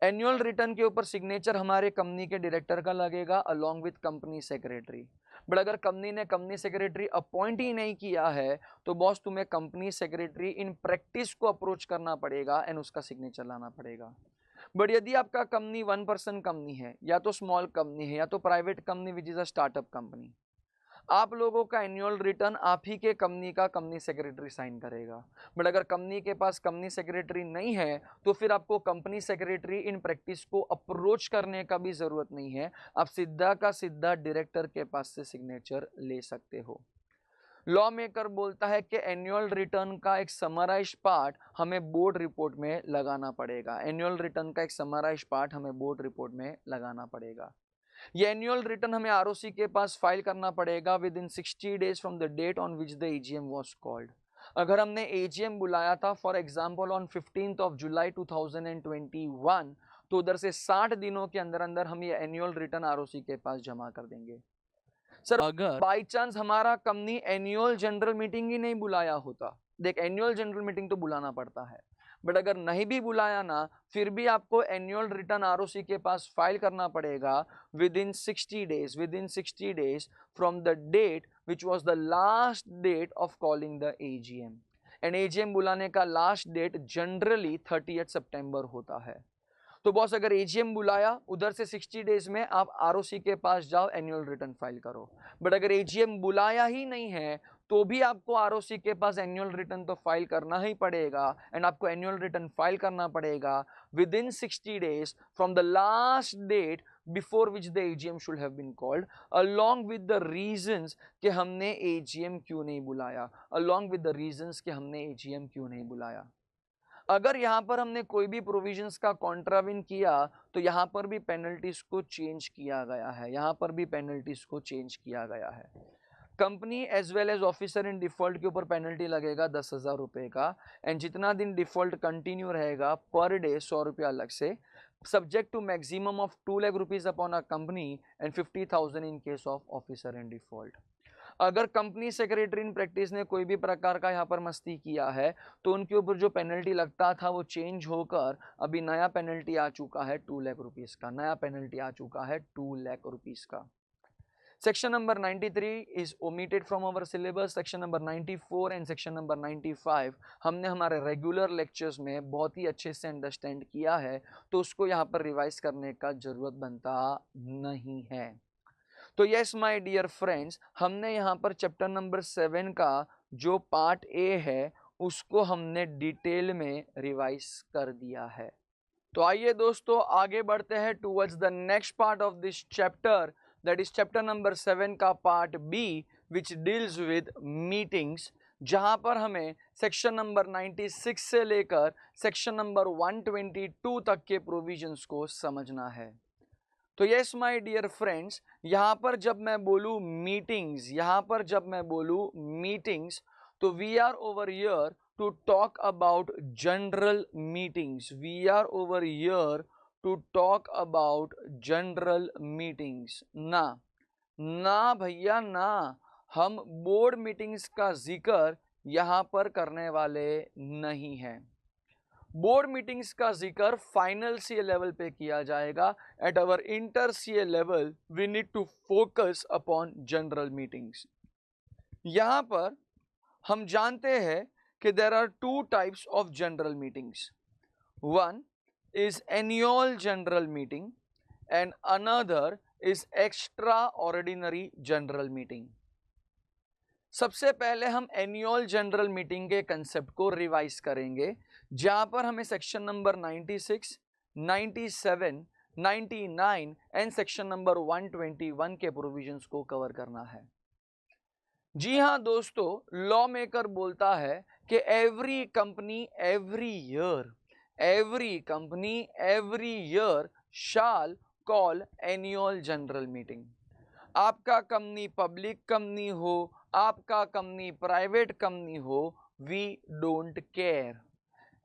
एनुअल रिटर्न के ऊपर सिग्नेचर हमारे कंपनी के डायरेक्टर का लगेगा along with company secretary. But अगर कंपनी ने कंपनी सेक्रेटरी अपॉइंट ही नहीं किया है तो बॉस तुम्हें कंपनी सेक्रेटरी इन प्रैक्टिस को अप्रोच करना पड़ेगा एंड उसका सिग्नेचर लाना पड़ेगा। बट यदि आपका कंपनी 1% कंपनी है, या तो स्मॉल कंपनी है, या तो private company which is a startup company, आप लोगों का एनुअल रिटर्न आप ही के कंपनी का कंपनी सेक्रेटरी साइन करेगा। बट अगर कंपनी के पास कंपनी सेक्रेटरी नहीं है तो फिर आपको कंपनी सेक्रेटरी इन प्रैक्टिस को अप्रोच करने का भी जरूरत नहीं है, आप सीधा का सीधा डायरेक्टर के पास से सिग्नेचर ले सकते हो। लॉ मेकर बोलता है कि एनुअल रिटर्न का एक समराइज पार्ट हमें बोर्ड रिपोर्ट में लगाना पड़ेगा। एनुअल रिटर्न का एक समराइज पार्ट हमें बोर्ड रिपोर्ट में लगाना पड़ेगा। ये एनुअल रिटर्न हमें आरओसी के पास फाइल करना पड़ेगा within 60 days from the date on which the AGM was called. अगर हमने एजीएम बुलाया था for example on 15th of July 2021, तो उधर से 60 दिनों के अंदर अंदर हम ये एनुअल रिटर्न आरओसी के पास जमा कर देंगे। सर अगर बाई चांस हमारा कंपनी एनुअल जनरल मीटिंग ही नहीं बुलाया होता, देख एनुअल जनरल मीटिंग तो बुलाना पड़ता है, बट अगर नहीं भी बुलाया ना, फिर भी आपको एनुअल रिटर्न आरओसी के पास फाइल करना पड़ेगा within 60 days from the date which was the last date of calling the AGM. And AGM बुलाने का लास्ट डेट जनरली 30 सितंबर होता है। तो बॉस अगर एजीएम बुलाया, उधर से 60 डेज में आप आरओसी के पास जाओ, एनुअल रिटर्न फाइल करो। बट अगर एजीएम बुलाया ही नहीं है तो भी आपको आरओसी के पास एनुअल रिटर्न तो फाइल करना ही पड़ेगा, एंड आपको एनुअल रिटर्न फाइल करना पड़ेगा within 60 days from the last date before which the AGM should have been called, along with the reasons कि हमने एजीएम क्यों नहीं बुलाया, अलोंग विद द रीजंस कि हमने एजीएम क्यों नहीं बुलाया। अगर यहाँ पर हमने कोई भी प्रोविजंस का कॉन्ट्राविन किया तो यहाँ पर भी पेनल्टीज को चेंज किया गया है, यहाँ पर भी पेनल्टीज को चेंज किया गया है। Company as well as officer in default के ऊपर पेनल्टी लगेगा 10,000 रुपए का, एंड जितना दिन डिफॉल्ट कंटिन्यू रहेगा पर डे 100 रुपया अलग से, subject to maximum of 2 lakh rupees upon a company and 50,000 in case of officer in default. अगर कंपनी सेक्रेटरी इन प्रैक्टिस ने कोई भी प्रकार का यहाँ पर मस्ती किया है तो उनके ऊपर जो पेनल्टी लगता था वो चेंज होकर अभी नया पेनल्टी आ चुका है 2 लाख रुपीस का, नया पेनल्टी आ चुका है 2 लाख रुपीस का। Section number 93 is omitted from our syllabus. Section number 94 and section number 95 हमने हमारे रेगुलर लेक्चर्स में बहुत ही अच्छे से अंडरस्टैंड किया है, तो उसको यहाँ पर रिवाइज करने का जरूरत बनता नहीं है। तो यस माय डियर फ्रेंड्स, हमने यहाँ पर चैप्टर नंबर 7 का जो पार्ट ए है उसको हमने डिटेल में रिवाइज कर दिया है। तो आइए दोस्तों आगे बढ़ते हैं towards the next part of this chapter, that is chapter number 7 का part B which deals with meetings, जहां पर हमें सेक्शन नंबर 96 से लेकर सेक्शन नंबर 122 तक के प्रोविजंस को समझना है। तो यस माय डियर फ्रेंड्स, यहाँ पर जब मैं बोलूँ मीटिंग्स, यहाँ पर जब मैं बोलूँ मीटिंग्स, तो we are over here to talk about general meetings. We are over here to talk about general meetings. ना भैया ना, हम बोर्ड मीटिंग्स का जिक्र यहाँ पर करने वाले नहीं हैं। बोर्ड मीटिंग्स का जिक्र फाइनल सीए लेवल पे किया जाएगा। At our inter CA level we need to focus upon general meetings. यहाँ पर हम जानते हैं कि there are two types of general meetings. One is annual general meeting and another is extraordinary general meeting. सबसे पहले हम एनुअल जनरल मीटिंग के कंसेप्ट को रिवाइज करेंगे, जहां पर हमें section number 96, 97, 99 and section number 121 के प्रोविजंस को कवर करना है। जी हाँ दोस्तों, लॉ मेकर बोलता है कि every company every year shall call annual general meeting. आपका कंपनी पब्लिक कंपनी हो, आपका कंपनी प्राइवेट कंपनी हो, we don't care.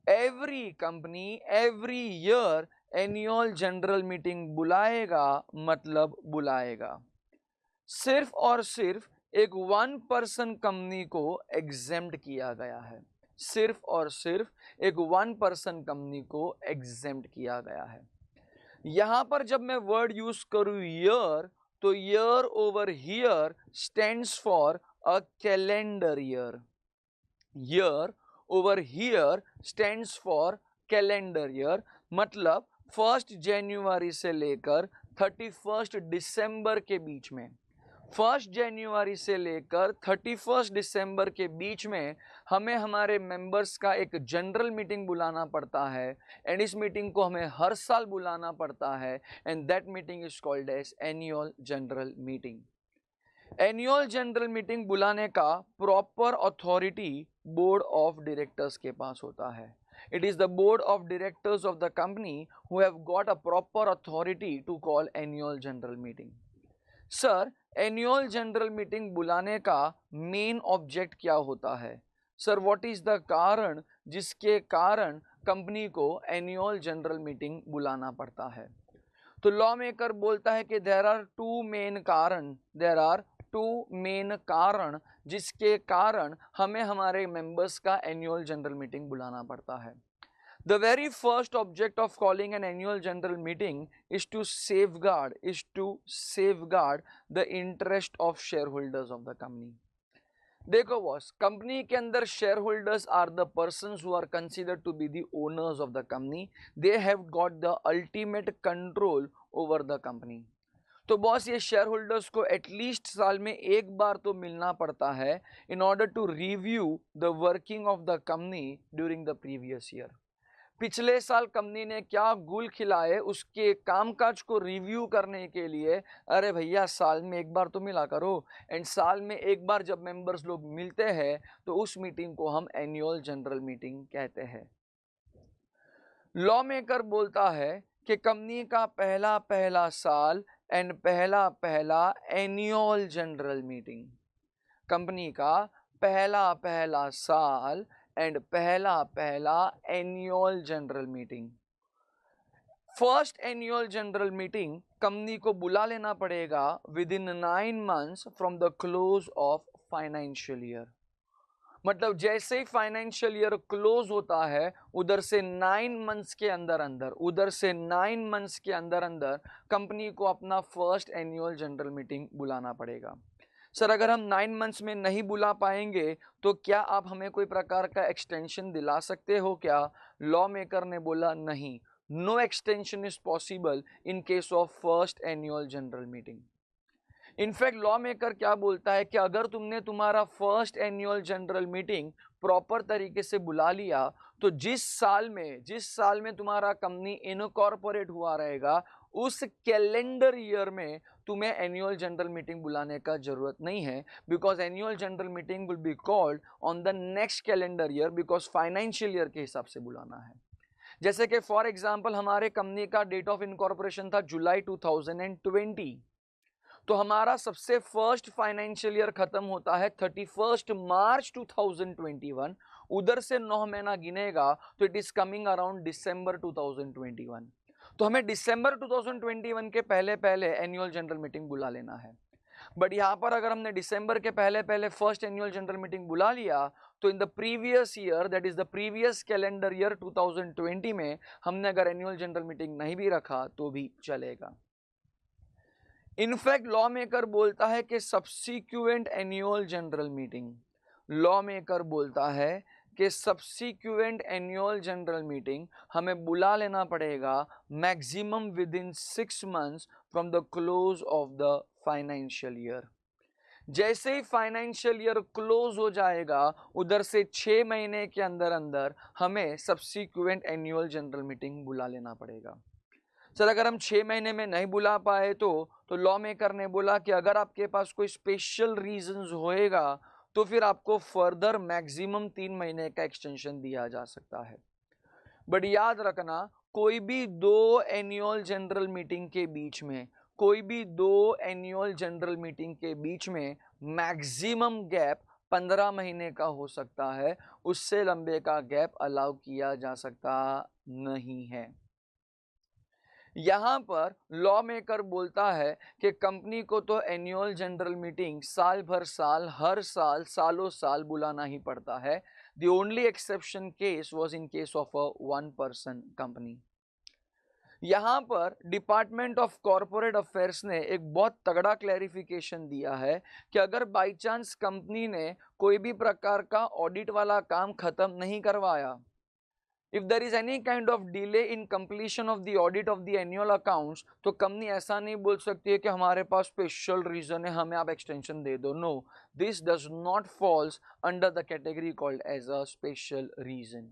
Every company every year annual general meeting बुलाएगा, मतलब बुलाएगा। सिर्फ और सिर्फ एक 1% कंपनी को एग्जेम्प्ट किया गया है, सिर्फ और सिर्फ एक 1% कंपनी को एग्जेम्प्ट किया गया है। यहां पर जब मैं वर्ड यूज करूं ईयर, तो year over here stands for a calendar year. Year over here stands for calendar year. मतलब 1 जनवरी से लेकर 31 दिसंबर के बीच में, 1 जनवरी से लेकर 31 दिसंबर के बीच में हमें हमारे मेंबर्स का एक जनरल मीटिंग बुलाना पड़ता है. एंड इस मीटिंग को हमें हर साल बुलाना पड़ता है. And that meeting is called as annual general meeting. Annual general meeting बुलाने का proper authority board of directors के पास होता है. It is the board of directors of the company who have got a proper authority to call annual general meeting. Sir, annual general meeting बुलाने का main object क्या होता है? Sir, what is the कारण जिसके कारण कंपनी को annual general meeting बुलाना पड़ता है? तो लॉ मेकर बोलता है कि देयर आर टू मेन कारण जिसके कारण हमें हमारे मेंबर्स का एनुअल जनरल मीटिंग बुलाना पड़ता है. The very first object of calling an annual general meeting is to safeguard the interest of shareholders of the company. देखो बॉस, कंपनी के अंदर shareholders are the persons who are considered to be the owners of the company. They have got the ultimate control over the company. तो boss, ये share holders को at least साल में एक बार तो मिलना पड़ता है in order to review the working of the company during the previous year. पिछले साल कंपनी ने क्या गुल खिलाए उसके कामकाज को रिव्यू करने के लिए, अरे भैया साल में एक बार तो मिला करो. एंड साल में एक बार जब मेंबर्स लोग मिलते हैं तो उस मीटिंग को हम एनुअल जनरल मीटिंग कहते हैं. लॉ मेकर बोलता है कि कंपनी का पहला पहला साल एंड पहला पहला एनुअल जनरल मीटिंग, कंपनी का पहला पहला साल एंड पहला पहला annual general meeting. First annual general meeting company को बुला लेना पड़ेगा with in 9 months from the close of financial year. मतलब जैसे ही फाइनेंशियल ईयर क्लोज होता है उधर से 9 months के अंदर कंपनी को अपना फर्स्ट एनुअल जनरल मीटिंग बुलाना पड़ेगा. सर, अगर हम 9 months में नहीं बुला पाएंगे तो क्या आप हमें कोई प्रकार का एक्सटेंशन दिला सकते हो क्या? लॉ मेकर ने बोला नहीं, no extension is possible in case of first annual general meeting. In fact law maker क्या बोलता है कि अगर तुमने तुम्हारा first annual general meeting proper तरीके से बुला लिया तो जिस साल में तुम्हारा कंपनी इनकॉर्पोरेट हुआ रहेगा उस कैलेंडर ईयर में तुम्हें एनुअल जनरल मीटिंग बुलाने का जरूरत नहीं है. Because annual general meeting will be called on the next calendar year, because financial year के हिसाब से बुलाना है. जैसे कि फॉर एग्जांपल हमारे कंपनी का डेट ऑफ इनकॉर्पोरेशन था जुलाई 2020, तो हमारा सबसे फर्स्ट फाइनेंशियल ईयर खत्म होता है 31 मार्च 2021. उधर से 9 महीना गिनेगा तो इट इज कमिंग अराउंड दिसंबर 2021. तो हमें दिसंबर 2021 के पहले पहले एनुअल जनरल मीटिंग बुला लेना है. बट यहाँ पर अगर हमने दिसंबर के पहले पहले फर्स्ट एनुअल जनरल मीटिंग बुला लिया तो in the previous year, that is the previous calendar year 2020 में हमने अगर एनुअल जनरल मीटिंग नहीं भी रखा तो भी चलेगा. इनफैक्ट लॉ मेकर बोलता है कि subsequent annual general meeting, law maker बोलता है कि सब्सिक्वेंट एनुअल जनरल मीटिंग हमें बुला लेना पड़ेगा maximum with in 6 months from the close of the financial year. जैसे ही फाइनेंशियल ईयर क्लोज हो जाएगा उधर से 6 महीने के अंदर अंदर हमें सब्सिक्वेंट एनुअल जनरल मीटिंग बुला लेना पड़ेगा. सर, अगर हम 6 महीने में नहीं बुला पाए तो लॉ मेकर ने बोला कि अगर आपके पास कोई स्पेशल रीजंस होएगा तो फिर आपको फर्दर मैक्सिमम 3 महीने का एक्सटेंशन दिया जा सकता है. बट याद रखना, कोई भी दो एनुअल जनरल मीटिंग के बीच में मैक्सिमम गैप 15 महीने का हो सकता है, उससे लंबे का गैप अलाउ किया जा सकता नहीं है. यहाँ पर लॉ मेकर बोलता है कि कंपनी को तो एनुअल जनरल मीटिंग साल भर साल हर साल सालों साल बुलाना ही पड़ता है. The only exception case was in case of a 1 person company. यहाँ पर डिपार्टमेंट ऑफ कॉरपोरेट अफेयर्स ने एक बहुत तगड़ा क्लैरिफिकेशन दिया है कि अगर बाई चांस कंपनी ने कोई भी प्रकार का ऑडिट वाला काम खत्म नहीं करवाया, if there is any kind of delay in completion of the audit of the annual accounts, तो कंपनी ऐसा नहीं बोल सकती है कि हमारे पास स्पेशल रीजन है, हमें आप एक्सटेंशन दे दो. No, this does not falls under the category called as a special reason.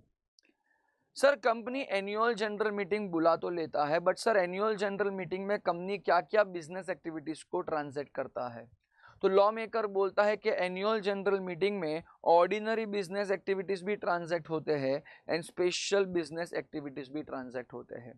Sir company annual general meeting बुला तो लेता है, but sir annual general meeting में कंपनी क्या क्या बिजनेस एक्टिविटीज को ट्रांजैक्ट करता है? तो लॉ मेकर बोलता है कि एनुअल जनरल मीटिंग में ऑर्डिनरी बिजनेस एक्टिविटीज भी ट्रांजैक्ट होते हैं एंड स्पेशल बिजनेस एक्टिविटीज भी ट्रांजैक्ट होते हैं.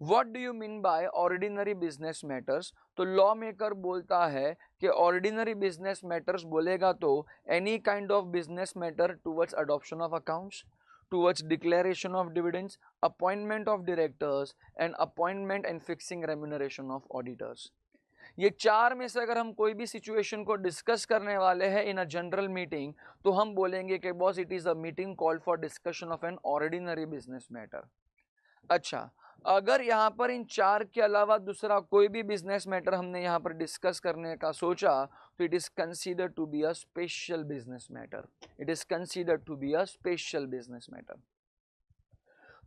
What do you mean by ordinary business matters? तो लॉ मेकर बोलता है कि ऑर्डिनरी बिजनेस मैटर्स बोलेगा तो any kind of business matter towards adoption of accounts, towards declaration of dividends, appointment of directors and appointment and fixing remuneration of auditors. ये चार में से अगर हम कोई भी सिचुएशन को डिस्कस करने वाले हैं इन अ जनरल मीटिंग, तो हम बोलेंगे कि boss it is a meeting called for discussion of N ordinary business matter. अच्छा, अगर यहाँ पर इन चार के अलावा दूसरा कोई भी बिजनेस मैटर हमने यहाँ पर डिस्कस करने का सोचा, तो it is considered to be a special business matter. It is considered to be a special business matter.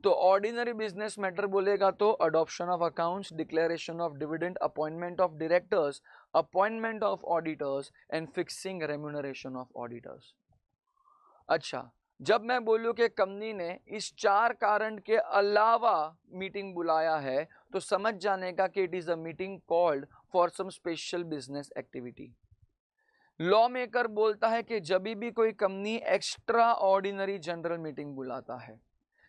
तो ऑर्डिनरी बिजनेस मैटर बोलेगा तो adoption of accounts, declaration of dividend, appointment of directors, appointment of auditors and fixing remuneration of auditors. अच्छा, जब मैं बोलूं कि company ने इस चार कारण के अलावा मीटिंग बुलाया है, तो समझ जाने का कि it is a meeting called for some special business activity. Law maker बोलता है कि जब भी कोई company extraordinary general meeting बुलाता है,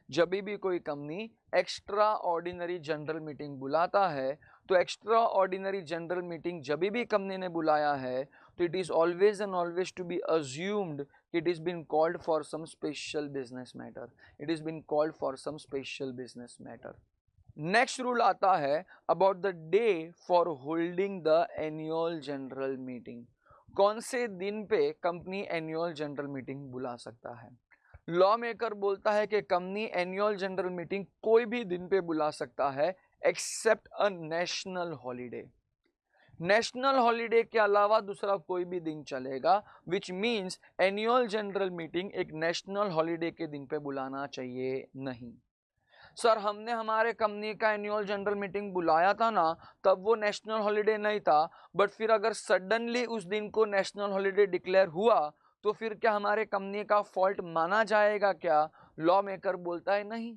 जब भी कोई company extraordinary general meeting बुलाता है, तो एक्स्ट्रा ऑर्डिनरी जनरल मीटिंग जब भी कंपनी ने बुलाया है, तो it is always and always to be assumed it is been called for some special business matter. It is been called for some special business matter. Next rule आता है about the day for holding the annual general meeting. कौन से दिन पे company annual general meeting बुला सकता है? Law maker बोलता है कि कंपनी एनुअल जनरल मीटिंग कोई भी दिन पे बुला सकता है except a national holiday. National holiday के अलावा दूसरा कोई भी दिन चलेगा, which means annual general meeting एक नेशनल हॉलीडे के दिन पे बुलाना चाहिए नहीं. सर हमने हमारे कंपनी का एनुअल जनरल मीटिंग बुलाया था ना, तब वो नेशनल हॉलीडे नहीं था, बट फिर अगर सडनली उस दिन को नेशनल हॉलीडे डिक्लेयर हुआ, तो फिर क्या हमारे कंपनी का फॉल्ट माना जाएगा क्या? लॉ मेकर बोलता है नहीं,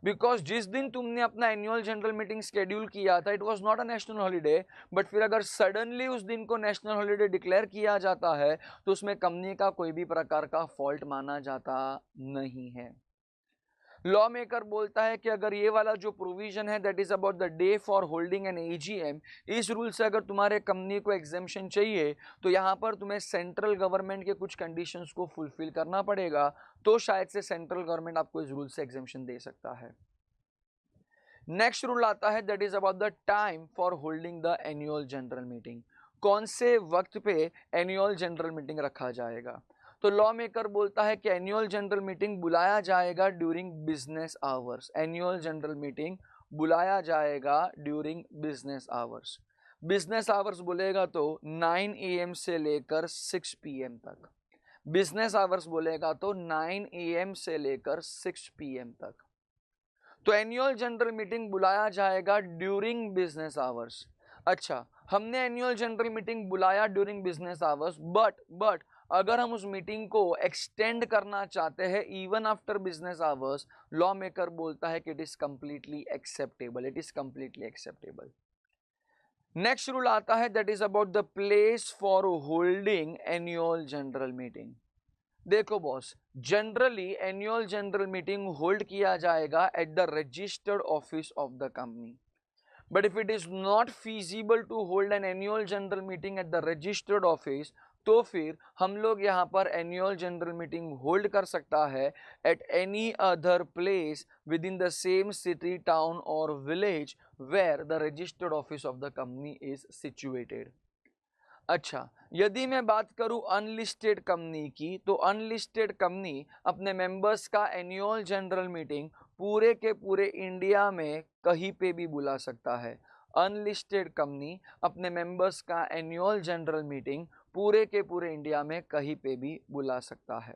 बिकॉज जिस दिन तुमने अपना एनुअल जनरल मीटिंग शेड्यूल किया था it was not a national holiday, but फिर अगर सडनली उस दिन को नेशनल हॉलीडे डिक्लेयर किया जाता है, तो उसमें कंपनी का कोई भी प्रकार का फॉल्ट माना जाता नहीं है. लॉ मेकर बोलता है कि अगर ये वाला जो प्रोविजन है that is about the day for holding N AGM, इस रूल से अगर तुम्हारे कंपनी को एग्जेम्पशन चाहिए, तो यहाँ पर तुम्हें सेंट्रल गवर्नमेंट के कुछ कंडीशंस को फुलफिल करना पड़ेगा, तो शायद से सेंट्रल गवर्नमेंट आपको इस रूल से एग्जेम्पशन दे सकता है. नेक्स्ट रूल आता है that is about the time for holding the annual general meeting. कौन से वक्त पे एनुअल जनरल मीटिंग रखा जाएगा? तो लॉ मेकर बोलता है कि एनुअल जनरल मीटिंग बुलाया जाएगा during business hours. Annual general meeting बुलाया जाएगा during business hours. Business hours बोलेगा तो 9 AM से लेकर 6 PM तक. बिजनेस आवर्स बोलेगा तो 9 AM से लेकर 6 PM तक. तो एनुअल जनरल मीटिंग बुलाया जाएगा ड्यूरिंग बिजनेस आवर्स. अच्छा, हमने एनुअल जनरल मीटिंग बुलाया ड्यूरिंग बिजनेस आवर्स, बट अगर हम उस मीटिंग को एक्सटेंड करना चाहते हैं even after business hours, law maker बोलता है कि it is completely acceptable. It is completely acceptable. Next rule आता है that is about the place for holding annual general meeting. देखो boss, generally annual general meeting hold किया जाएगा at the registered office of the company. But if it is not feasible to hold an annual general meeting at the registered office, तो फिर हम लोग यहाँ पर annual general meeting hold कर सकता है at any other place within the same city, town और village where the registered office of the company is situated. अच्छा, यदि मैं बात करूं अनलिस्टेड कंपनी की, तो अनलिस्टेड कंपनी अपने मेंबर्स का एनुअल जनरल मीटिंग पूरे के पूरे इंडिया में कहीं पे भी बुला सकता है। अनलिस्टेड कंपनी अपने मेंबर्स का एनुअल जनरल मीटिंग पूरे के पूरे इंडिया में कहीं पे भी बुला सकता है।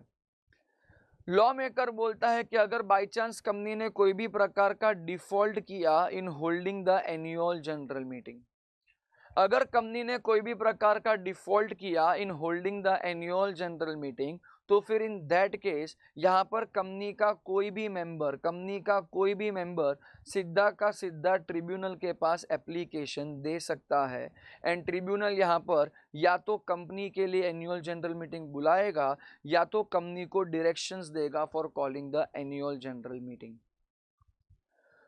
लॉ मेकर बोलता है कि अगर बाय चांस कंपनी ने कोई भी प्रकार का डिफॉल्ट किया in holding the annual general meeting, अगर कंपनी ने कोई भी प्रकार का डिफॉल्ट किया in holding the annual general meeting, तो फिर इन दैट केस यहाँ पर कंपनी का कोई भी मेंबर सीधा का सीधा ट्रिब्यूनल के पास एप्लीकेशन दे सकता है। एंड ट्रिब्यूनल यहाँ पर या तो कंपनी के लिए एनुअल जनरल मीटिंग बुलाएगा या तो कंपनी को डायरेक्शंस देगा for calling the annual general meeting.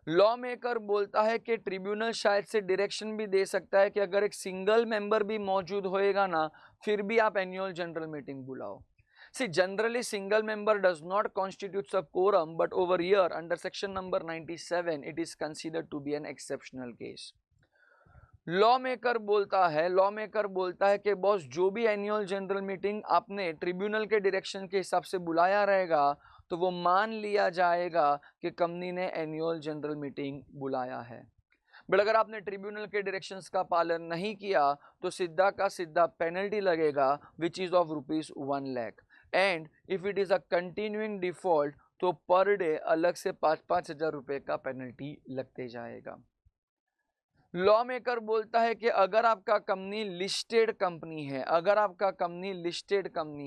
Law maker बोलता है कि ट्रिब्यूनल शायद से डायरेक्शन भी दे सकता है कि अगर एक सिंगल मेंबर भी मौजूद होएगा ना, फिर भी आप एनुअल जनरल मीटिंग बुलाओ। See, generally single member does not constitute a quorum, but over here under section number 97 it is considered to be an exceptional case. Law maker बोलता है कि बॉस जो भी एनुअल जनरल मीटिंग आपने tribunal के direction के हिसाब से बुलाया रहेगा तो वो मान लिया जाएगा कि कंपनी ने एनुअल जनरल मीटिंग बुलाया है। बट अगर आपने ट्रिब्यूनल के डायरेक्शंस का पालन नहीं किया तो सीधा का सीधा पेनल्टी लगेगा विच is of ₹1 lakh. And if it is a continuing default तो पर डे अलग से 5-5 हजार रुपए का पेनल्टी लगते जाएगा। लॉ मेकर बोलता है कि अगर आपका कंपनी लिस्टेड कंपनी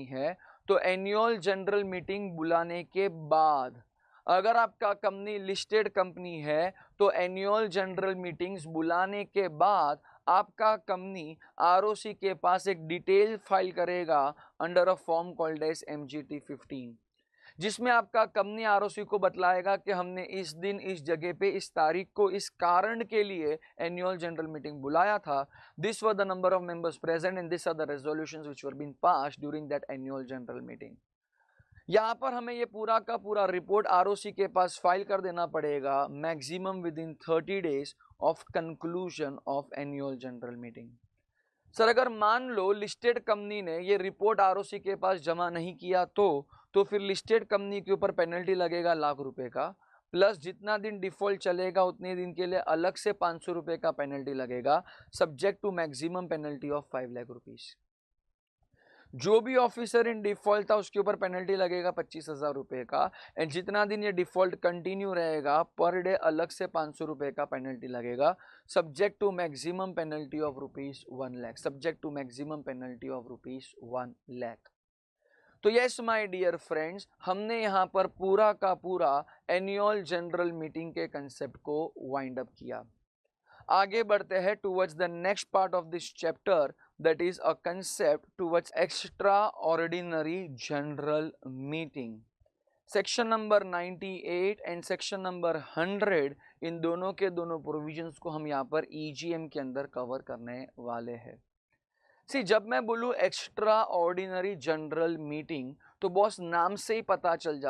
है तो एनुअल जनरल मीटिंग बुलाने के बाद, अगर आपका कंपनी लिस्टेड कंपनी है तो एनुअल जनरल मीटिंग्स बुलाने के बाद आपका कंपनी आरओसी के पास एक डिटेल फाइल करेगा under a form called as MGT 15, जिसमें आपका कंपनी आरओसी को बतलाएगा कि हमने इस दिन इस जगह पे इस तारीख को इस कारण के लिए एनुअल जनरल मीटिंग बुलाया था। This were the number of members present and this are the resolutions which were been passed during that annual general meeting. यहाँ पर हमें ये पूरा का पूरा रिपोर्ट आरओसी के पास फाइल कर देना पड़ेगा maximum with in 30 days of conclusion of annual general meeting. Sir अगर मान लो लिस्टेड कंपनी ने ये रिपोर्ट आरओसी के पास जमा नहीं किया तो फिर लिस्टेड कंपनी के ऊपर पेनल्टी लगेगा ₹1,00,000 का, प्लस जितना दिन डिफॉल्ट चलेगा उतने दिन के लिए अलग से ₹500 का पेनल्टी लगेगा, subject to maximum penalty of ₹5,00,000। जो भी ऑफिसर इन डिफॉल्ट था उसके ऊपर पेनल्टी लगेगा ₹25,000 का। एंड जितना दिन ये डिफॉल्ट कंटिन्यू रहेगा पर डे अलग से ₹500 का पेनल्टी लगेगा, subject to maximum penalty of ₹1 lakh, subject to maximum penalty of ₹1 lakh. तो यस माय डियर फ्रेंड्स, हमने यहाँ पर पूरा का पूरा एनुअल जनरल मीटिंग के कंसेप्ट को वाइंड अप किया। आगे बढ़ते हैं towards the next part of this chapter, that is a concept towards extraordinary general meeting. Section number 98 and section number 100 इन दोनों के दोनों प्रोविजंस को हम यहाँ पर EGM के अंदर कवर करने वाले हैं। सी जब मैं बोलूँ एक्स्ट्रा ऑर्डिनरी जनरल मीटिंग तो बॉस नाम से ही पता चल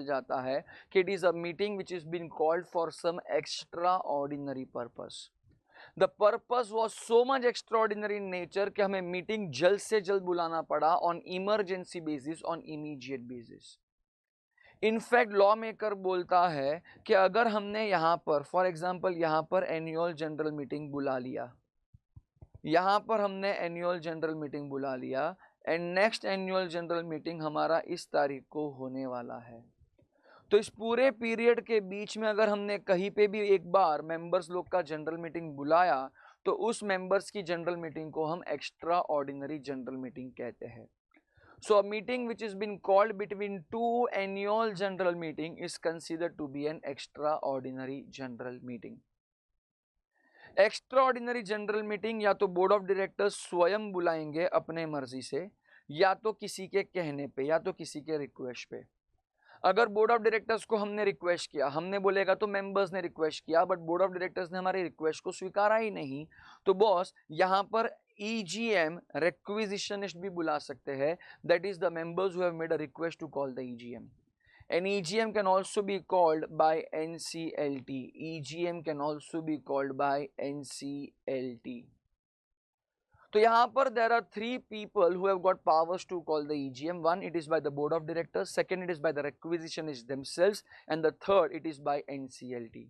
जाता है कि it is a meeting which is been called for some extraordinary purpose. The purpose was so much extraordinary in nature कि हमें मीटिंग जल्द से जल्द बुलाना पड़ा on emergency basis, on immediate basis. In fact law maker बोलता है कि अगर हमने यहाँ पर फॉर एग्जाम्पल यहाँ पर एनुअल जनरल मीटिंग बुला लिया, and next annual general meeting हमारा इस तारीख को होने वाला है, तो इस पूरे पीरियड के बीच में अगर हमने कहीं पे भी एक बार मेंबर्स लोग का जनरल मीटिंग बुलाया तो उस मेंबर्स की जनरल मीटिंग को हम एक्स्ट्रा ऑर्डिनरी जनरल मीटिंग कहते हैं। So a meeting which is been called between 2 annual general meeting is considered to be an extraordinary general meeting. Extraordinary general meeting या तो board of directors स्वयं बुलाएंगे अपने मर्जी से, या तो किसी के कहने पे, या तो किसी के रिक्वेस्ट पे। अगर बोर्ड ऑफ डायरेक्टर्स को हमने रिक्वेस्ट किया, हमने बोलेगा तो मेंबर्स ने रिक्वेस्ट किया बट बोर्ड ऑफ डायरेक्टर्स ने हमारी रिक्वेस्ट को स्वीकारा ही नहीं, तो बॉस यहाँ पर EGM रिक्विजिशनिस्ट भी बुला सकते हैं, that is the members who have made a request to call the EGM। And EGM can also be called by NCLT. EGM can also be called by NCLT. तो यहाँ पर there are three people who have got powers to call the EGM. One, it is by the board of directors, second it is by the requisitionist themselves and the third it is by NCLT.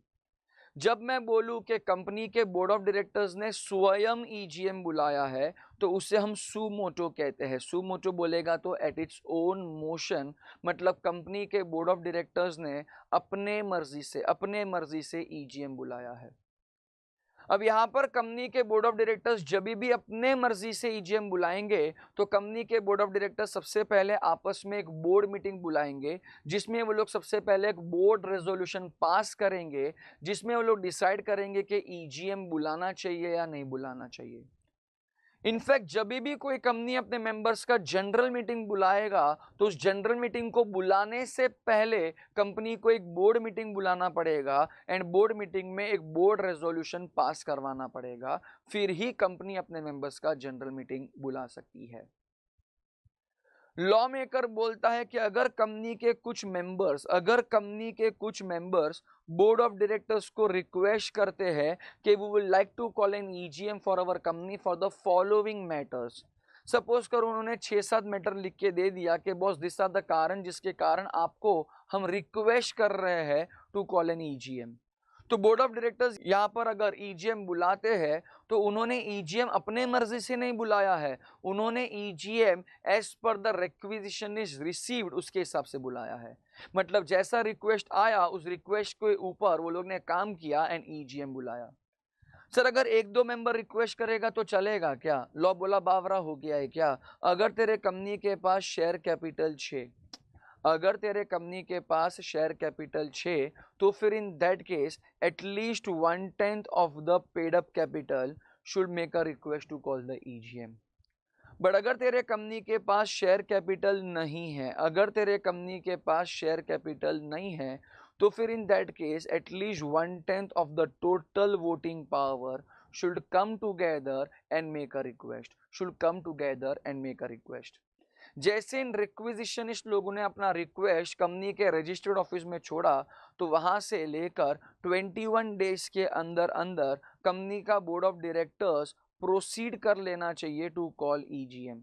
जब मैं बोलूं कि company के board of directors ने स्वयं EGM बुलाया है तो उसे हम सुमोटो कहते हैं. सुमोटो बोलेगा तो एट इट्स ओन मोशन, मतलब कंपनी के बोर्ड ऑफ डायरेक्टर्स ने अपने मर्जी से EGM बुलाया है. अब यहाँ पर कंपनी के बोर्ड ऑफ डायरेक्टर्स जब भी अपने मर्जी से EGM बुलाएंगे तो कंपनी के बोर्ड ऑफ डायरेक्टर्स सबसे पहले आपस में एक बोर्ड मीटिंग बुलाएंगे जिसमें वो लोग सबसे पहले एक बोर्ड रेजोल्यूशन पास करेंगे जिसमें वो लोग डिसाइड करेंगे कि EGM बुलाना चाहिए या नहीं बुलाना चाहिए. इनफैक्ट जब भी कोई कंपनी अपने मेंबर्स का जनरल मीटिंग बुलाएगा तो उस जनरल मीटिंग को बुलाने से पहले कंपनी को एक बोर्ड मीटिंग बुलाना पड़ेगा एंड बोर्ड मीटिंग में एक बोर्ड रेजोल्यूशन पास करवाना पड़ेगा, फिर ही कंपनी अपने मेंबर्स का जनरल मीटिंग बुला सकती है. लॉ मेकर बोलता है कि अगर कंपनी के कुछ मेंबर्स बोर्ड ऑफ डायरेक्टर्स को रिक्वेस्ट करते हैं कि we would like to call an EGM for our company for the following matters. Suppose करो उन्होंने 6-7 मैटर लिख के दे दिया कि बॉस दिस आर द कारण जिसके कारण आपको हम रिक्वेस्ट कर रहे हैं टू कॉल एन EGM. तो बोर्ड ऑफ डायरेक्टर्स यहाँ पर अगर EGM बुलाते हैं तो उन्होंने EGM अपने मर्जी से नहीं बुलाया है, उन्होंने EGM as per the requisition is received उसके हिसाब से बुलाया है. मतलब जैसा रिक्वेस्ट आया उस रिक्वेस्ट के ऊपर वो लोग ने काम किया एंड EGM बुलाया. सर अगर एक दो मेंबर रिक्वेस्ट करेगा तो चलेगा क्या? लॉ बोला बावरा हो गया है क्या? अगर तेरे कंपनी के पास शेयर कैपिटल 6, अगर तेरे कंपनी के पास शेयर कैपिटल 6 तो फिर in that case at least 1/10 of the paid up capital should make a request to call the EGM. But अगर तेरे कंपनी के पास शेयर कैपिटल नहीं है, तो फिर in that case at least 1/10 of the total voting power should come together and make a request. जैसे इन रिक्विजिशनिस्ट लोगों ने अपना रिक्वेस्ट कंपनी के रजिस्टर्ड ऑफिस में छोड़ा तो वहां से लेकर 21 डेज के अंदर अंदर कंपनी का बोर्ड ऑफ डायरेक्टर्स प्रोसीड कर लेना चाहिए टू कॉल EGM.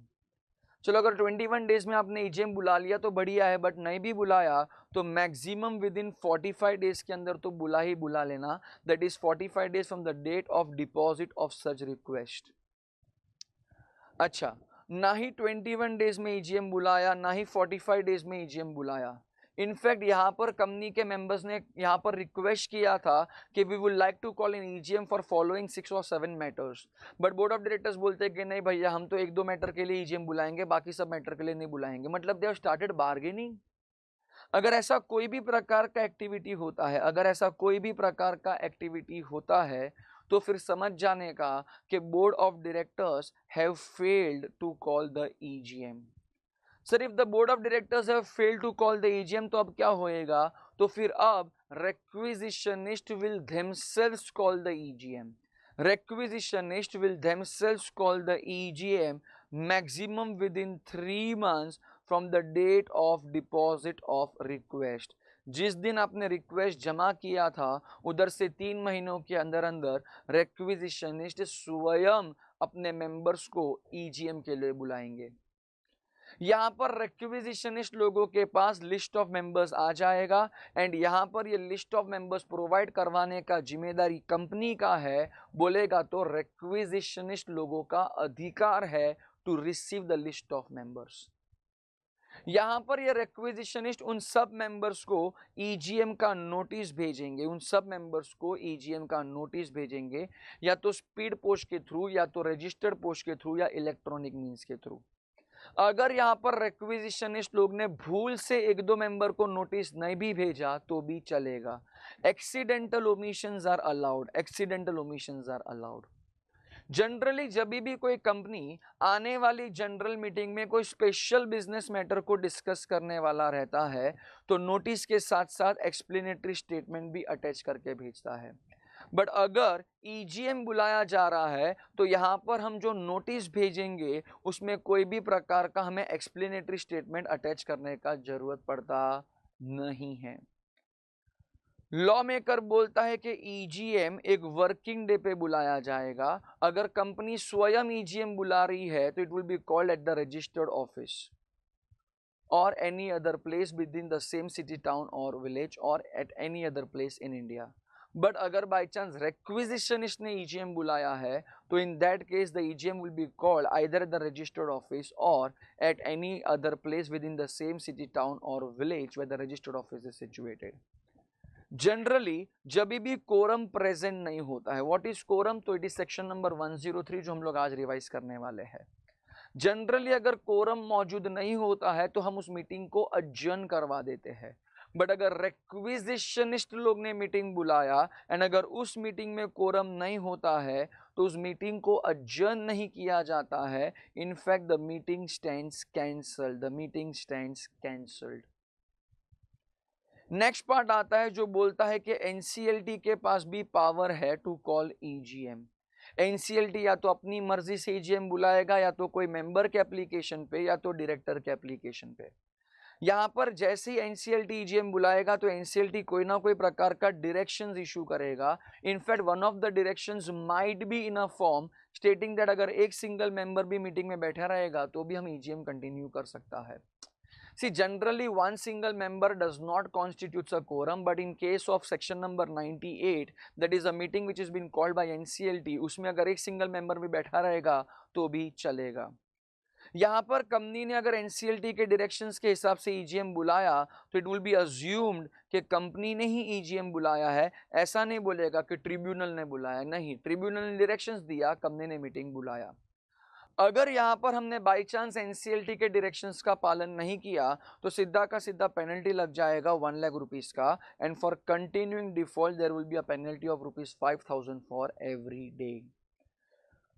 चलो अगर 21 डेज में आपने EGM बुला लिया तो बढ़िया है, बट नहीं भी बुलाया तो मैक्सिमम विद इन 45 डेज के अंदर तो बुला लेना, that is 45 days from the date of deposit of such request. अच्छा, ना ही 21 डेज में EGM बुलाया, ना ही 45 डेज में EGM बुलाया. इनफैक्ट यहाँ पर कंपनी के मेंबर्स ने यहाँ पर रिक्वेस्ट किया था कि we would like to call in EGM for following 6 or 7 matters, but board of directors बोलते हैं कि नहीं भैया हम तो 1-2 मैटर के लिए EGM बुलाएंगे, बाकी सब मैटर के लिए नहीं बुलाएंगे. मतलब दे हैव स्टार्टेड बार्गेनिंग. अगर ऐसा कोई भी प्रकार का एक्टिविटी होता है तो फिर समझ जाने का कि board of directors have failed to call the EGM. Sir if the board of directors have failed to call the EGM तो अब क्या होएगा? तो फिर अब requisitionist will themselves call the EGM. Requisitionist will themselves call the EGM maximum within 3 months from the date of deposit of request. जिस दिन आपने रिक्वेस्ट जमा किया था उधर से 3 महीनों के अंदर अंदर रिक्विजिशनिस्ट स्वयं अपने मेंबर्स को EGM के लिए बुलाएंगे. यहाँ पर रिक्विजिशनिस्ट लोगों के पास लिस्ट ऑफ मेंबर्स आ जाएगा एंड यहाँ पर ये लिस्ट ऑफ मेंबर्स प्रोवाइड करवाने का जिम्मेदारी कंपनी का है. बोलेगा तो रिक्विजिशनिस्ट लोगों का अधिकार है to receive the list of members. यहाँ पर ये रिक्विजिशनिस्ट उन सब मेंबर्स को EGM का नोटिस भेजेंगे, या तो स्पीड पोस्ट के थ्रू, या तो रजिस्टर्ड पोस्ट के थ्रू, या इलेक्ट्रॉनिक मीन्स के थ्रू. अगर यहाँ पर रिक्विजिशनिस्ट लोग ने भूल से 1-2 मेंबर को नोटिस नहीं भी भेजा तो भी चलेगा. Accidental omissions are allowed. Generally जब भी कोई कंपनी आने वाली जनरल मीटिंग में कोई स्पेशल बिजनेस मैटर को डिस्कस करने वाला रहता है तो नोटिस के साथ साथ एक्सप्लेनेटरी स्टेटमेंट भी अटैच करके भेजता है. बट अगर EGM बुलाया जा रहा है तो यहाँ पर हम जो नोटिस भेजेंगे उसमें कोई भी प्रकार का हमें एक्सप्लेनेटरी स्टेटमेंट अटैच करने का जरूरत पड़ता नहीं है. लॉ मेकर बोलता है कि ईजीएम एक वर्किंग डे पे बुलाया जाएगा। अगर कंपनी स्वयं ईजीएम बुला रही है तो it will be called eight the registered office or any other place within the same city, town or village or at any other place in India. But अगर by chance requisitionist ने EGM बुलाया है तो in that case the EGM will be called either at the registered office or at any other place within the same city, town or village where the registered office is situated. Generally जब भी quorum present नहीं होता है, what is quorum, तो it is section number 103 जो हम लोग आज रिवाइज करने वाले हैं। जनरली अगर कोरम मौजूद नहीं होता है तो हम उस मीटिंग को अजर्न करवा देते हैं। बट अगर रिक्विजिशनिस्ट लोग ने मीटिंग बुलाया एंड अगर उस मीटिंग में कोरम नहीं होता है तो उस मीटिंग को अजर्न नहीं किया जाता है। In fact the meeting stands cancelled, the meeting stands cancelled. Next part आता है जो बोलता है कि एनसीएलटी के पास भी पावर है टू कॉल ईजीएम। एनसीएलटी या तो अपनी मर्जी से ईजीएम बुलाएगा या तो कोई मेंबर के एप्लीकेशन पे या तो डायरेक्टर के एप्लीकेशन पे। यहाँ पर जैसे ही एनसीएलटी ईजीएम बुलाएगा तो एनसीएलटी कोई ना कोई प्रकार का डायरेक्शंस इशू करेगा। In fact one of the directions might be in a form stating that अगर एक सिंगल मेंबर भी मीटिंग में बैठा रहेगा तो भी हम ईजीएम कंटिन्यू कर सकता है। See, generally one single member does not constitutes a quorum, but in case of section number 98, that is a meeting which has been called by NCLT, उसमें अगर एक single member भी बैठा रहेगा तो भी चलेगा। यहाँ पर कंपनी ने अगर NCLT के डायरेक्शंस के हिसाब से EGM बुलाया तो इट विल बी अज्यूम्ड कि कंपनी ने ही EGM बुलाया है। ऐसा नहीं बोलेगा कि ट्रिब्यूनल ने बुलाया, नहीं, ट्रिब्यूनल ने डायरेक्शंस दिया, कंपनी ने मीटिंग बुलाया। अगर यहाँ पर हमने बाई चांस एनसीएलटी के डायरेक्शंस का पालन नहीं किया तो सीधा का सीधा पेनल्टी लग जाएगा 1 लाख रुपीस का, and for continuing default there will be a penalty of ₹5,000 for every day.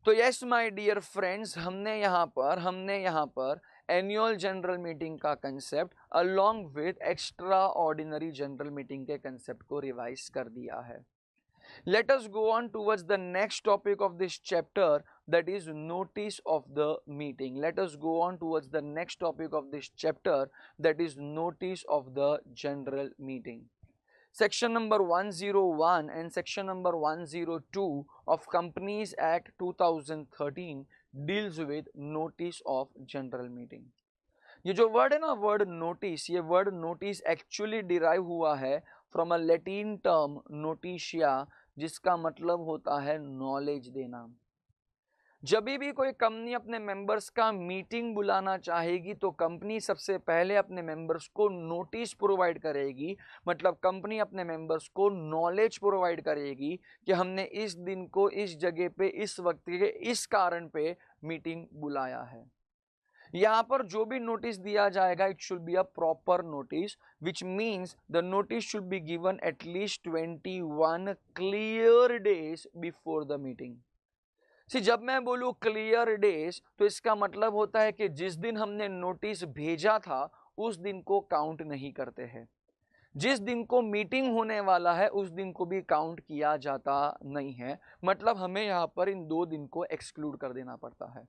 तो यस माय डियर फ्रेंड्स, हमने यहाँ पर एनुअल जनरल मीटिंग का concept along with extraordinary general meeting के कंसेप्ट को रिवाइज कर दिया है। Let us go on towards the next topic of this chapter, that is notice of the meeting. Let us go on towards the next topic of this chapter, that is notice of the general meeting. Section number 101 and section number 102 of Companies Act 2013 deals with notice of general meeting. ये जो word है ना, word notice, ये word notice actually derive हुआ है from a Latin term नोटिशिया, जिसका मतलब होता है नॉलेज देना। जब भी कोई कंपनी अपने मेंबर्स का मीटिंग बुलाना चाहेगी तो कंपनी सबसे पहले अपने मेंबर्स को नोटिस प्रोवाइड करेगी, मतलब कंपनी अपने मेंबर्स को नॉलेज प्रोवाइड करेगी कि हमने इस दिन को इस जगह पे इस वक्त के इस कारण पे मीटिंग बुलाया है। यहाँ पर जो भी नोटिस दिया जाएगा it should be a proper notice, which means the notice should be given at least 21 clear days before the meeting. जब मैं बोलूँ क्लियर डेज तो इसका मतलब होता है कि जिस दिन हमने नोटिस भेजा था उस दिन को काउंट नहीं करते हैं, जिस दिन को मीटिंग होने वाला है उस दिन को भी काउंट किया जाता नहीं है। मतलब हमें यहाँ पर इन 2 दिन को एक्सक्लूड कर देना पड़ता है।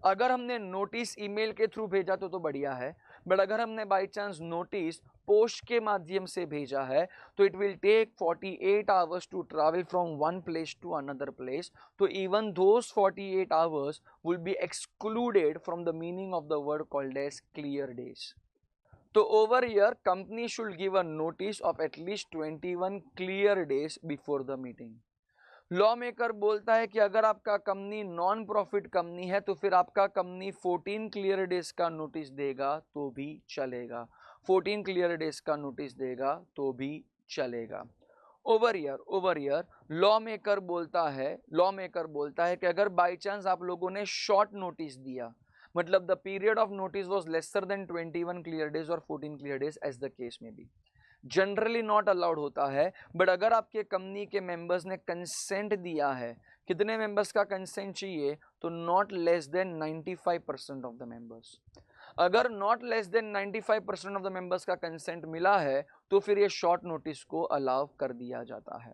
अगर हमने नोटिस ईमेल के थ्रू भेजा तो बढ़िया है, बट अगर हमने बाई चांस नोटिस पोस्ट के माध्यम से भेजा है तो it will take 48 hours to travel from one place to another place, तो even those 48 hours will be excluded from the meaning of the word called as clear days. तो over here company should give a notice of at least 21 clear days before the meeting. Law maker बोलता है कि अगर आपका company non profit company है तो फिर आपका कंपनी 14 क्लियर डेज का नोटिस देगा तो भी चलेगा, 14 क्लियर डेज का नोटिस देगा तो भी चलेगा। ओवर ईयर लॉ मेकर बोलता है कि अगर बाई चांस आप लोगों ने शॉर्ट नोटिस दिया, मतलब the period of notice was lesser than 21 clear days और 14 clear days as the case में बी, जनरली नॉट अलाउड होता है। बट अगर आपके कंपनी के मेंबर्स ने कंसेंट दिया है, कितने मेंबर्स का कंसेंट चाहिए, तो not less than 95% of the members. अगर not less than 95% of the members का कंसेंट मिला है तो फिर ये शॉर्ट नोटिस को अलाउ कर दिया जाता है।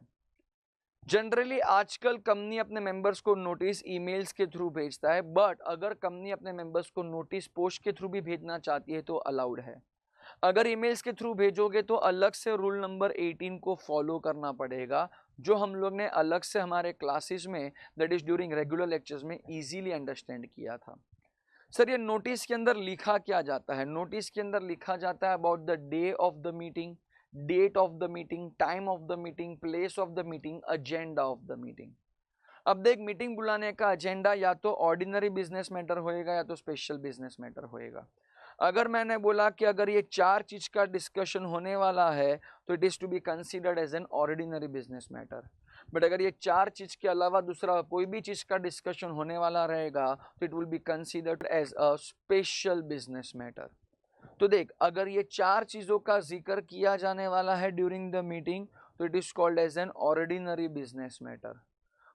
जनरली आजकल कंपनी अपने मेंबर्स को नोटिस ईमेल्स के थ्रू भेजता है, बट अगर कंपनी अपने मेंबर्स को नोटिस पोस्ट के थ्रू भी भेजना चाहती है तो अलाउड है। अगर ईमेल्स के थ्रू भेजोगे तो अलग से रूल नंबर 18 को फॉलो करना पड़ेगा, जो हम लोग ने अलग से हमारे क्लासेस में, that is during regular lectures में इजीली अंडरस्टैंड किया था। सर ये नोटिस के अंदर लिखा क्या जाता है? नोटिस के अंदर लिखा जाता है about the day of the meeting, date of the meeting, time of the meeting, place of the meeting, agenda of the meeting. अब देख, मीटिंग बुलाने का एजेंडा या तो ऑर्डिनरी बिजनेस मैटर होएगा या तो स्पेशल बिजनेस मैटर होएगा। अगर मैंने बोला कि अगर ये 4 चीज का डिस्कशन होने वाला है तो it is to be considered as an ordinary business matter. But अगर ये 4 चीज के अलावा दूसरा कोई भी चीज का डिस्कशन होने वाला रहेगा तो it will be considered as a special business matter. तो देख, अगर ये 4 चीजों का जिक्र किया जाने वाला है ड्यूरिंग द मीटिंग तो it is called as an ordinary business matter.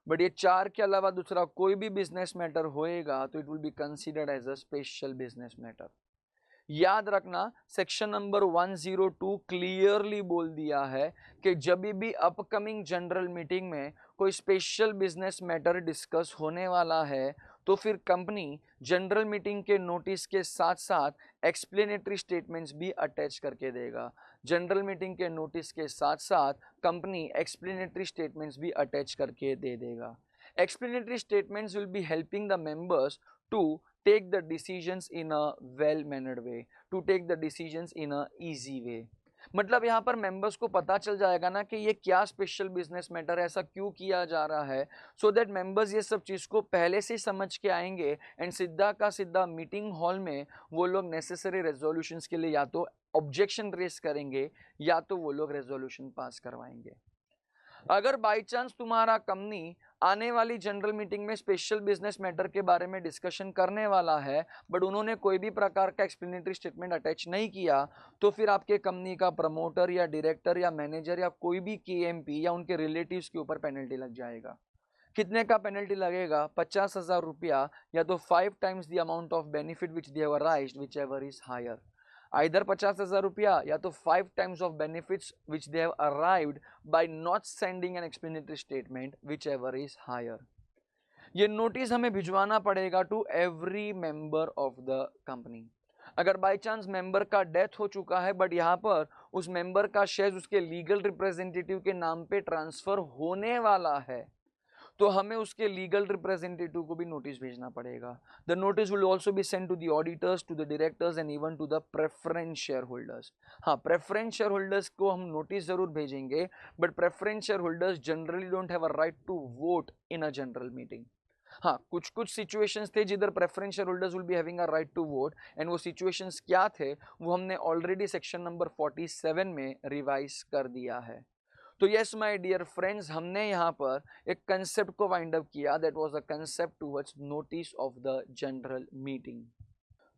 But ये 4 के अलावा दूसरा कोई भी बिजनेस मैटर होएगा तो it will be considered as a special business matter. याद रखना, सेक्शन नंबर 102 क्लियरली बोल दिया है कि जब भी अपकमिंग जनरल मीटिंग में कोई स्पेशल बिजनेस मैटर डिस्कस होने वाला है तो फिर कंपनी जनरल मीटिंग के नोटिस के साथ साथ एक्सप्लेनेटरी स्टेटमेंट्स भी अटैच करके देगा। जनरल मीटिंग के नोटिस के साथ साथ कंपनी एक्सप्लेनेटरी स्टेटमेंट्स भी अटैच करके दे देगा। Explanatory statements will be helping the members to take the decisions in a well mannered way, to take the decisions in a easy way। मतलब यहाँ पर मेंबर्स को पता चल जाएगा ना कि ये क्या स्पेशल बिजनेस मैटर है, ऐसा क्यों किया जा रहा है, सो दैट मेंबर्स ये सब चीज़ को पहले से समझ के आएंगे एंड सीधा का सीधा मीटिंग हॉल में वो लोग नेसेसरी रेजोल्यूशंस के लिए या तो ऑब्जेक्शन रेस करेंगे या तो वो लोग रेजोल्यूशन पास करवाएंगे। अगर बाई चांस तुम्हारा कंपनी आने वाली जनरल मीटिंग में स्पेशल बिजनेस मैटर के बारे में डिस्कशन करने वाला है बट उन्होंने कोई भी प्रकार का एक्सप्लेनेटरी स्टेटमेंट अटैच नहीं किया तो फिर आपके कंपनी का प्रमोटर या डायरेक्टर या मैनेजर या कोई भी केएमपी या उनके रिलेटिव्स के ऊपर पेनल्टी लग जाएगा। कितने का पेनल्टी लगेगा? 50,000 रुपया या तो 5 times the amount of benefit which they have arrived whichever is higher. Either 50,000 रुपया या तो 5 times of benefits which they have arrived by not sending an explanatory statement whichever is higher. ये notice हमें भिजवाना पड़ेगा to every member of the company. अगर by chance member का death हो चुका है बट यहाँ पर उस मेंबर का शेयर उसके लीगल रिप्रेजेंटेटिव के नाम पे ट्रांसफर होने वाला है तो हमें उसके लीगल रिप्रेजेंटेटिव को भी नोटिस भेजना पड़ेगा। The notice will also be send to the auditors, to the directors and even to the preference share holders. हाँ, प्रेफरेंस शेयर होल्डर्स को हम नोटिस जरूर भेजेंगे but preference share holders generally don't have a right to vote in a general meeting. हाँ, कुछ कुछ situations थे जिधर preference share holders will be having a right to vote and वो सिचुएशंस क्या थे वो हमने ऑलरेडी सेक्शन नंबर 47 में रिवाइज कर दिया है। तो यस माय डियर फ्रेंड्स, हमने यहाँ पर एक कंसेप्ट को वाइंड अप किया, that was the concept towards notice of the general meeting.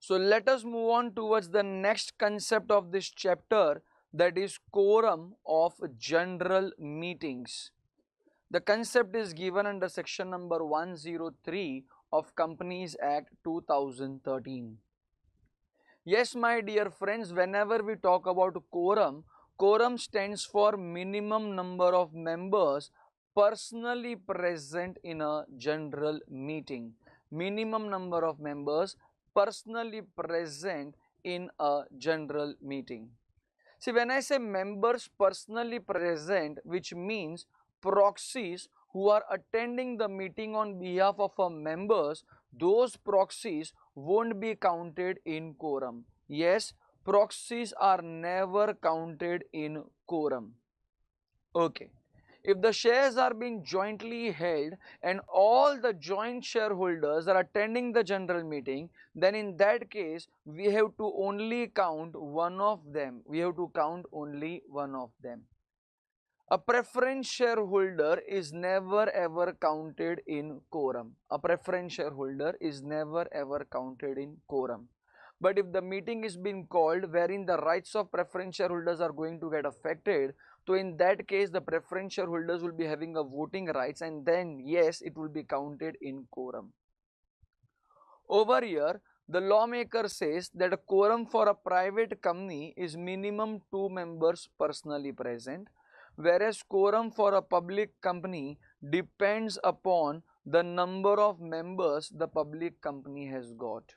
So let us move on towards the next concept of this chapter, that is quorum of general meetings. The concept is given under section number 103 of Companies Act 2013. Yes my dear friends, whenever we talk about quorum, quorum stands for minimum number of members personally present in a general meeting. Minimum number of members personally present in a general meeting. See, when I say members personally present, which means proxies who are attending the meeting on behalf of our members, those proxies won't be counted in quorum. Yes, proxies are never counted in quorum. Okay. If the shares are being jointly held and all the joint shareholders are attending the general meeting, then in that case we have to only count one of them. We have to count only one of them. A preference shareholder is never ever counted in quorum. A preference shareholder is never ever counted in quorum. But if the meeting is being called wherein the rights of preference shareholders are going to get affected, so in that case the preference shareholders will be having a voting rights and then yes, it will be counted in quorum. Over here the lawmaker says that a quorum for a private company is minimum 2 members personally present, whereas quorum for a public company depends upon the number of members the public company has got.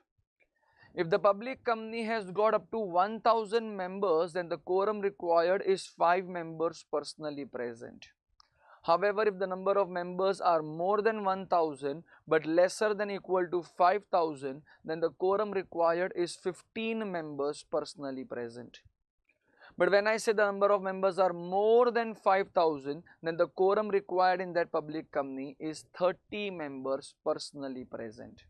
If the public company has got up to 1000 members, then the quorum required is 5 members personally present. However, if the number of members are more than 1000 but lesser than equal to 5000, then the quorum required is 15 members personally present. But when I say the number of members are more than 5000, then the quorum required in that public company is 30 members personally present.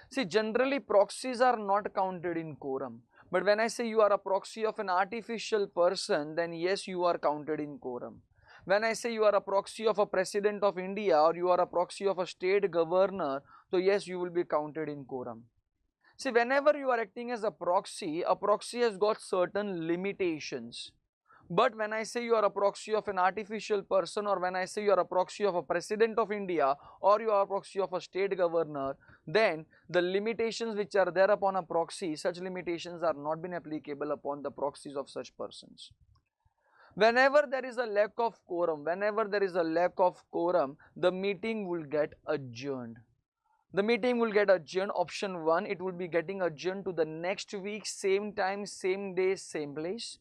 See, generally proxies are not counted in quorum. But when I say you are a proxy of an artificial person, then yes, you are counted in quorum. When I say you are a proxy of a president of India or you are a proxy of a state governor, so yes, you will be counted in quorum. See, whenever you are acting as a proxy has got certain limitations. But when I say you are a proxy of an artificial person, or when I say you are a proxy of a president of India, or you are a proxy of a state governor, then the limitations which are there upon a proxy, such limitations are not been applicable upon the proxies of such persons. Whenever there is a lack of quorum, the meeting will get adjourned. The meeting will get adjourned. Option 1, it will be getting adjourned to the next week, same time, same day, same place.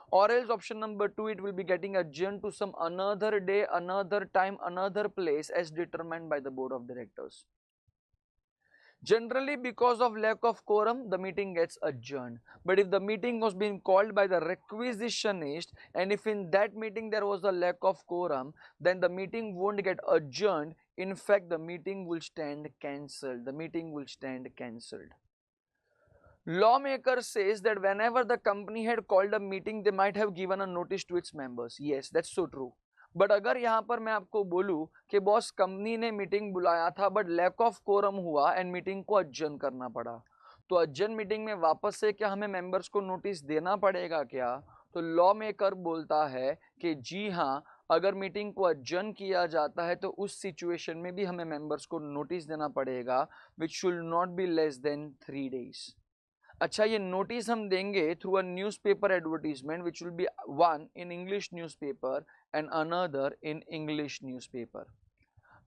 Or else option number 2, it will be getting adjourned to some another day, another time, another place as determined by the board of directors. Generally, because of lack of quorum, the meeting gets adjourned. But if the meeting was being called by the requisitionist, and if in that meeting there was a lack of quorum, then the meeting won't get adjourned. In fact, the meeting will stand cancelled. Lawmaker says that whenever the company had called a meeting, they might have given a notice to its members. Yes, that's so true. But अगर यहाँ पर मैं आपको बोलूं कि boss company ने meeting बुलाया था बट लैक ऑफ कोरम हुआ एंड मीटिंग को अजन करना पड़ा, तो अजन मीटिंग में वापस से क्या हमें मेंबर्स को नोटिस देना पड़ेगा क्या? तो लॉ मेकर बोलता है कि जी हाँ, अगर मीटिंग को अजन किया जाता है तो उस सिचुएशन में भी हमें मेंबर्स को नोटिस देना पड़ेगा, which should not be less than 3 days. अच्छा, ये नोटिस हम देंगे through a newspaper advertisement which will B one in English newspaper and another in English newspaper.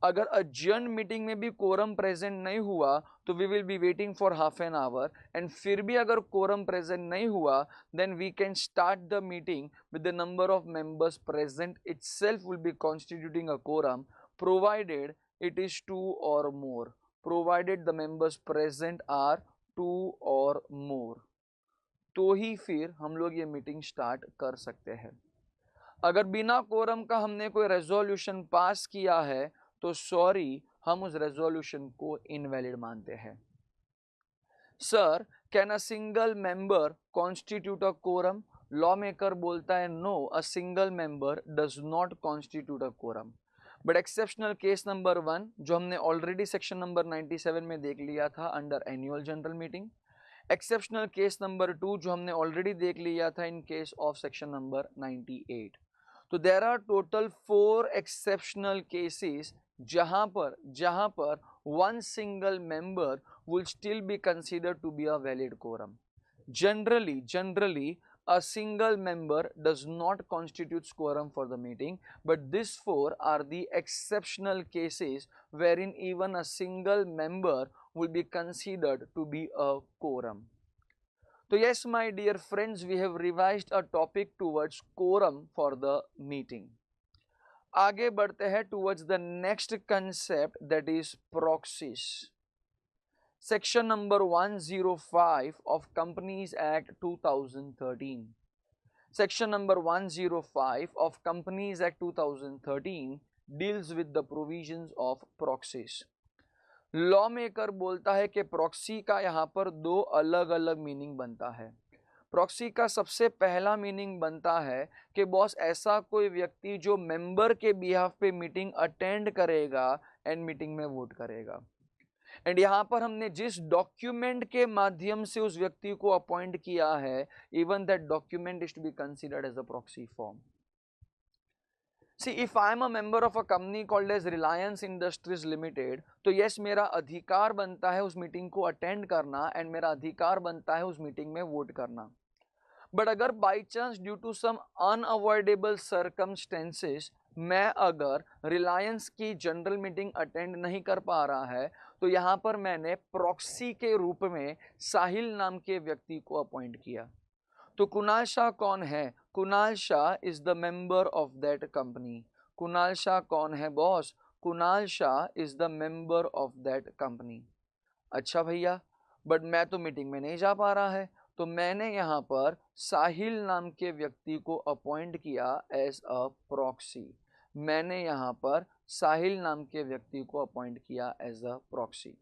अगर अजर्न मीटिंग में भी कोरम प्रेजेंट नहीं हुआ तो we will be waiting for half an hour, and फिर भी अगर कोरम प्रेजेंट नहीं हुआ then we can start the meeting with the number of members present itself will be constituting a quorum, provided it is 2 or more, provided the members present are 2 or more, तो ही फिर हम लोग ये meeting start कर सकते हैं. अगर बिना कोरम का हमने कोई रेजोल्यूशन पास किया है तो सॉरी, हम उस रेजोल्यूशन को इनवैलिड मानते हैं. Sir, can a single member constitute a quorum? Law maker बोलता है no, a single member does not constitute a quorum. But exceptional case number 1 जो हमने ऑलरेडी सेक्शन नंबर 97 में देख लिया था under annual general meeting, exceptional case number 2 जो हमने ऑलरेडी देख लिया था in case of section number 98. तो there are total 4 exceptional cases जहां पर one single member will still be considered to be a valid quorum. Generally a single member does not constitute quorum for the meeting, but these 4 are the exceptional cases wherein even a single member will be considered to be a quorum. So yes, my dear friends, we have revised a topic towards quorum for the meeting. आगे बढ़ते हैं towards the next concept, that is proxies. Section number 105 of Companies Act 2013. Section number 105 of Companies Act 2013 deals with the provisions of proxies. Law maker बोलता है कि proxy का यहाँ पर 2 अलग अलग मीनिंग बनता है. प्रॉक्सी का सबसे पहला मीनिंग बनता है कि बॉस ऐसा कोई व्यक्ति जो मेंबर के बिहाफ पे मीटिंग अटेंड करेगा एंड मीटिंग में वोट करेगा. एंड यहाँ पर हमने जिस डॉक्यूमेंट के माध्यम से उस व्यक्ति को अपॉइंट किया है, even that document is to be considered as a proxy form. See, if I am a member of a company called as Reliance industries Limited, तो यस, मेरा अधिकार बनता है उस मीटिंग को अटेंड करना एंड मेरा अधिकार बनता है उस मीटिंग में वोट करना. बट अगर by chance due to some unavoidable circumstances मैं अगर रिलायंस की जनरल मीटिंग अटेंड नहीं कर पा रहा है, तो यहाँ पर मैंने प्रॉक्सी के रूप में साहिल नाम के व्यक्ति को अपॉइंट किया। तो कुणाल शाह कौन है? Kunal Shah is the member of that company. Kunal Shah कौन है boss? Kunal Shah is the member of that company. अच्छा भैया, बट मैं तो मीटिंग में नहीं जा पा रहा है, तो मैंने यहाँ पर साहिल नाम के व्यक्ति को अपॉइंट किया एज अ प्रॉक्सी। मैंने यहाँ पर साहिल नाम के व्यक्ति को अपॉइंट किया as a proxy.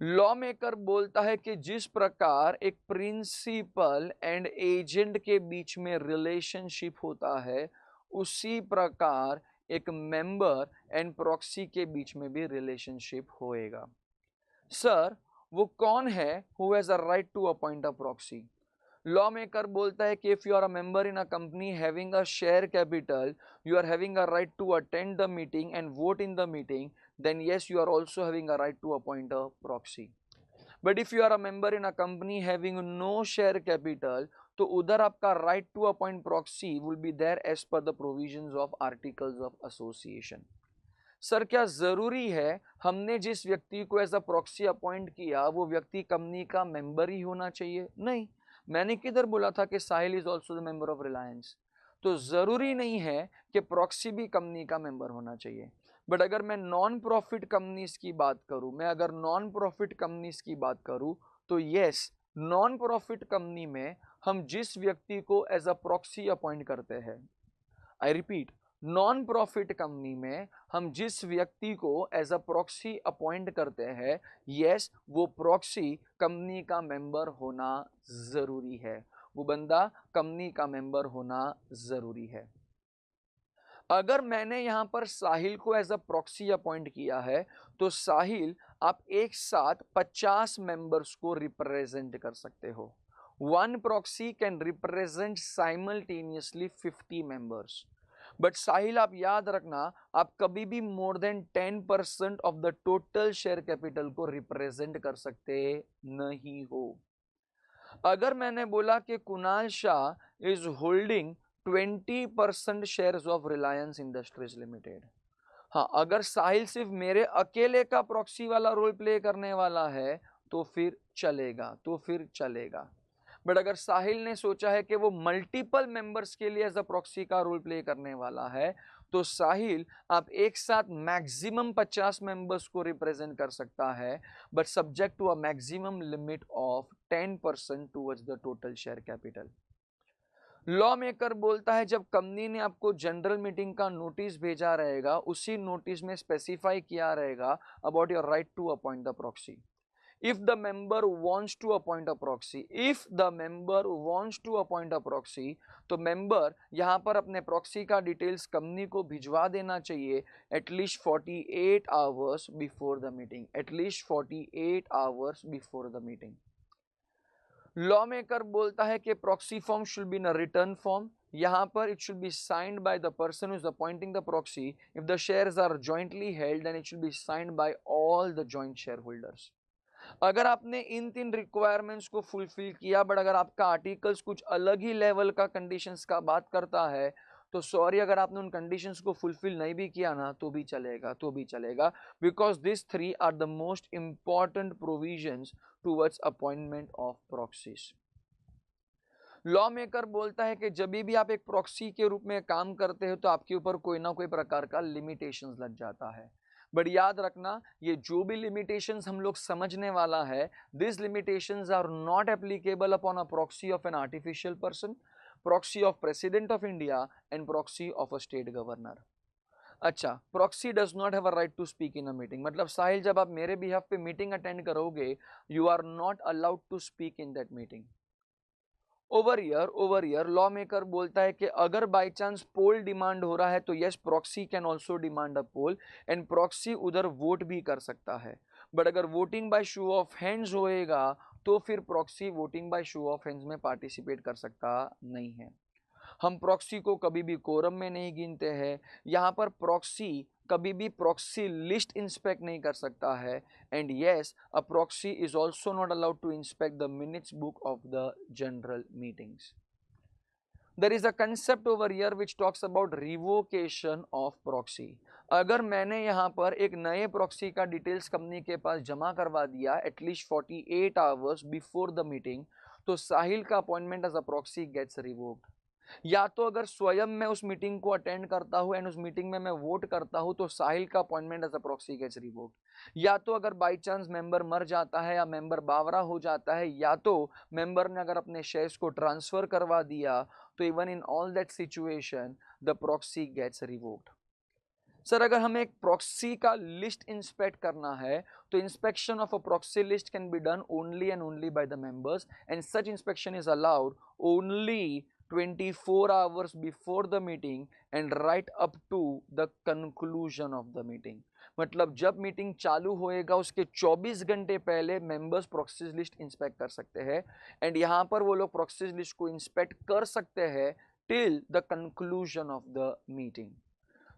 Law maker बोलता है कि जिस प्रकार एक प्रिंसिपल एंड एजेंट के बीच में रिलेशनशिप होता है, उसी प्रकार एक मेंबर एंड प्रॉक्सी के बीच में भी रिलेशनशिप होएगा। सर, वो कौन है who has a right to appoint a proxy? Law maker बोलता है कि if you are a member in a company having a share capital, you are having a right to attend the meeting and vote in the meeting, then yes, you are also having a right to appoint a proxy. But if you are a member in a company having no share capital, तो उधर आपका right to appoint proxy will be there as per the provisions of articles of association. Sir, क्या जरूरी है हमने जिस व्यक्ति को एज अ प्रॉक्सी अपॉइंट किया वो व्यक्ति कंपनी का मेंबर ही होना चाहिए? नहीं, मैंने किधर बोला था कि Sahil is also the member of Reliance. तो जरूरी नहीं है कि प्रॉक्सी भी कंपनी का मेंबर होना चाहिए। बट अगर मैं नॉन प्रॉफिट कंपनीज की बात करूं, तो यस, नॉन प्रॉफिट कंपनी में हम जिस व्यक्ति को एज अ प्रॉक्सी अपॉइंट करते हैं, I repeat, non profit company में हम जिस व्यक्ति को एज अ प्रॉक्सी अपॉइंट करते हैं, यस, वो प्रॉक्सी कंपनी का मेंबर होना जरूरी है। वो बंदा कंपनी का मेंबर होना जरूरी है। अगर मैंने यहां पर साहिल को एज अ प्रॉक्सी अपॉइंट किया है, तो साहिल, आप एक साथ 50 मेंबर्स को रिप्रेजेंट कर सकते हो। One proxy can represent simultaneously 50 members. But Sahil, आप याद रखना, आप कभी भी more than 10% of the total share capital को रिप्रेजेंट कर सकते नहीं हो। अगर मैंने बोला कि Kunal Shah is holding 20% shares of Reliance industries limited, हाँ, अगर साहिल सिर्फ मेरे अकेले का प्रॉक्सी वाला रोल प्ले करने वाला है तो फिर चलेगा। बट अगर साहिल ने सोचा है कि वो मल्टीपल मेंबर्स के लिए एज अ प्रॉक्सी का रोल प्ले करने वाला है, तो साहिल, आप एक साथ मैक्सिमम 50 मेंबर्स को रिप्रेजेंट कर सकता है, but subject to a maximum limit of 10% towards the total share capital. Law maker बोलता है जब कंपनी ने आपको जनरल मीटिंग का नोटिस भेजा रहेगा, उसी नोटिस में स्पेसिफाई किया रहेगा about your right to appoint the proxy. If the member wants to appoint a proxy, तो मेंबर यहां पर अपने प्रॉक्सी का डिटेल्स कंपनी को भिजवा देना चाहिए at least 48 hours before the meeting. Law maker बोलता है कि proxy form should be in a return form. यहां पर it should be signed by the person who is appointing the proxy. If the shares are jointly held, then it should be signed by all the joint share holders. अगर आपने इन 3 requirements को fulfil किया, but अगर आपका articles कुछ अलग ही level का कंडीशंस का बात करता है, तो सॉरी, अगर आपने उन कंडीशंस को फुलफिल नहीं भी किया ना, तो भी चलेगा, because this 3 are the most important provisions towards appointment of proxies. Law maker बोलता है कि जब भी आप एक प्रॉक्सी के रूप में काम करते हो, तो आपके ऊपर कोई ना कोई प्रकार का लिमिटेशंस लग जाता है। बट याद रखना, ये जो भी लिमिटेशंस हम लोग समझने वाला है, this limitations are not applicable upon a proxy of an artificial person, proxy of president of India and proxy of a state governor. अच्छा, proxy does not have a right to speak in a meeting. मतलब साहिल, जब आप मेरे behalf पे meeting attend करोगे, you are not allowed to speak in that meeting. Over here law maker बोलता है कि अगर बाय चांस पोल डिमांड हो रहा है, तो yes, proxy can also demand a poll and proxy उधर वोट भी कर सकता है। बट अगर voting by show of hands होएगा, तो फिर proxy voting by show of hands में पार्टिसिपेट कर सकता नहीं है। हम प्रॉक्सी को कभी भी कोरम में नहीं गिनते हैं। यहाँ पर प्रॉक्सी कभी भी प्रॉक्सी लिस्ट इंस्पेक्ट नहीं कर सकता है, and yes, a proxy is also not allowed to inspect the minutes book of the general meetings. there is a concept over here which talks about revocation of proxy. अगर मैंने यहाँ पर एक नए प्रॉक्सी का डिटेल्स कंपनी के पास जमा करवा दिया at least 48 hours before the meeting, तो साहिल का appointment as a proxy gets revoked. या तो अगर स्वयं मैं उस मीटिंग को अटेंड करता हूं एंड उस मीटिंग में मैं वोट करता हूं तो साहिल का appointment as a proxy gets revoked. या तो अगर बाय चांस मेंबर मर जाता है या मेंबर बावरा हो जाता है या तो मेंबर ने अगर अपने शेयर्स को ट्रांसफर करवा दिया, तो even in all that situation the proxy gets revoked. Sir अगर हमें एक प्रॉक्सी का लिस्ट इंस्पेक्ट करना है तो inspection of a proxy list can be done only and only by the members and such inspection is allowed only 24 hours before the meeting and right up to the conclusion of the meeting। मतलब जब meeting चालू होएगा उसके 24 घंटे पहले members proxies list inspect कर सकते हैं एंड यहाँ पर वो लोग प्रॉक्सीज लिस्ट को इंस्पेक्ट कर सकते हैं till the conclusion of the meeting.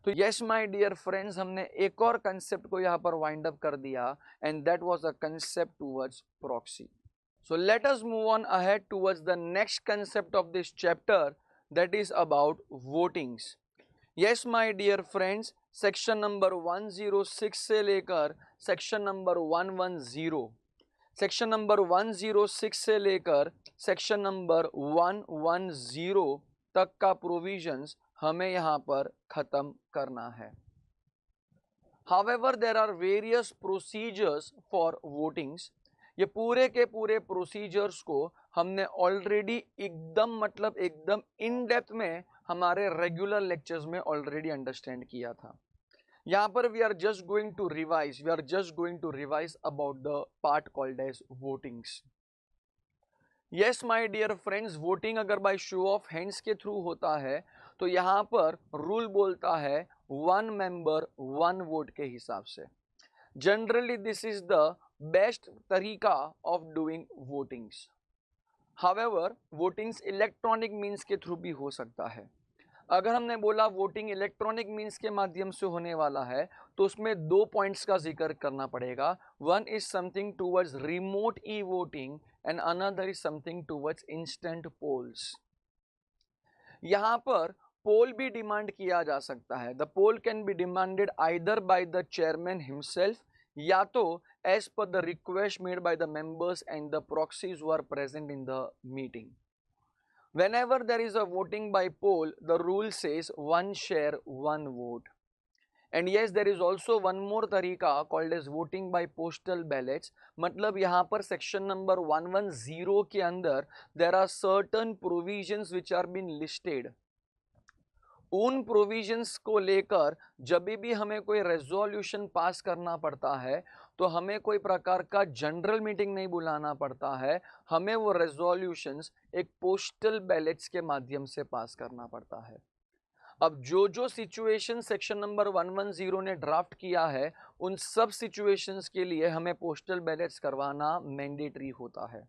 तो यस माय डियर फ्रेंड्स, हमने एक और कंसेप्ट को यहाँ पर वाइंड अप कर दिया and that was a concept towards proxy. So let us move on ahead towards the next concept of this chapter, that is about votings। Yes my dear friends, section number 106 से लेकर section number 110, section number 106 से लेकर section number 110 तक का provisions हमें यहाँ पर खत्म करना है। However, there are various procedures for votings। ये पूरे के पूरे प्रोसीजर्स को हमने ऑलरेडी एकदम इन डेप्थ में हमारे रेगुलर लेक्चर्स में ऑलरेडी अंडरस्टैंड किया था। यहाँ पर we are just going to revise about the part called as votings. Yes my dear friends, voting अगर बाय शो ऑफ हैंड्स के थ्रू होता है तो यहाँ पर रूल बोलता है 1 member 1 वोट के हिसाब से। Generally this is the best तरीका of doing votings. However votings electronic means के थ्रू भी हो सकता है। अगर हमने बोला वोटिंग इलेक्ट्रॉनिक मीन्स के माध्यम से होने वाला है तो उसमें 2 पॉइंट्स का जिक्र करना पड़ेगा। One is something towards remote e voting and another is something towards instant polls. यहाँ पर पोल भी डिमांड किया जा सकता है। The poll can be demanded either by the chairman himself या तो as per the request made by the members and the proxies who are present in the meeting। Whenever there is a voting by poll, the rule says 1 share 1 vote। And yes, there is also one more तरीका called as voting by postal ballots। मतलब यहाँ पर section number 110 के अंदर there are certain provisions which are been listed। उन provisions को लेकर जब भी हमें कोई रेजोल्यूशन पास करना पड़ता है तो हमें कोई प्रकार का जनरल मीटिंग नहीं बुलाना पड़ता है, हमें वो रेजोल्यूशंस एक पोस्टल बैलेट्स के माध्यम से पास करना पड़ता है। अब जो सिचुएशन सेक्शन नंबर 110 ने ड्राफ्ट किया है उन सब सिचुएशंस के लिए हमें पोस्टल बैलेट्स करवाना मैंडेटरी होता है।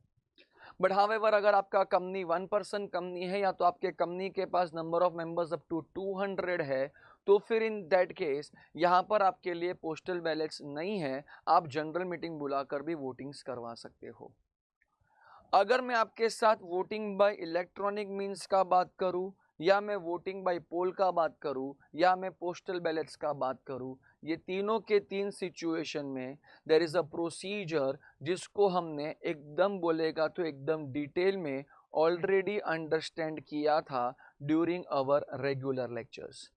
बट हावेवर अगर आपका कंपनी 1 पर्सन कंपनी है या तो आपके कंपनी के पास number of members up to 200 है तो फिर इन दैट केस यहाँ पर आपके लिए पोस्टल बैलेट्स नहीं है, आप जनरल मीटिंग बुलाकर भी वोटिंग्स करवा सकते हो। अगर मैं आपके साथ वोटिंग बाय इलेक्ट्रॉनिक मीन्स का बात करूं या मैं वोटिंग बाय पोल का बात करूं या मैं पोस्टल बैलेट्स का बात करूं, ये तीनों के तीन सिचुएशन में देयर इज अ प्रोसीजर जिसको हमने एकदम बोलेगा तो एकदम डिटेल में ऑलरेडी अंडरस्टैंड किया था ड्यूरिंग आवर रेगुलर लेक्चर्स।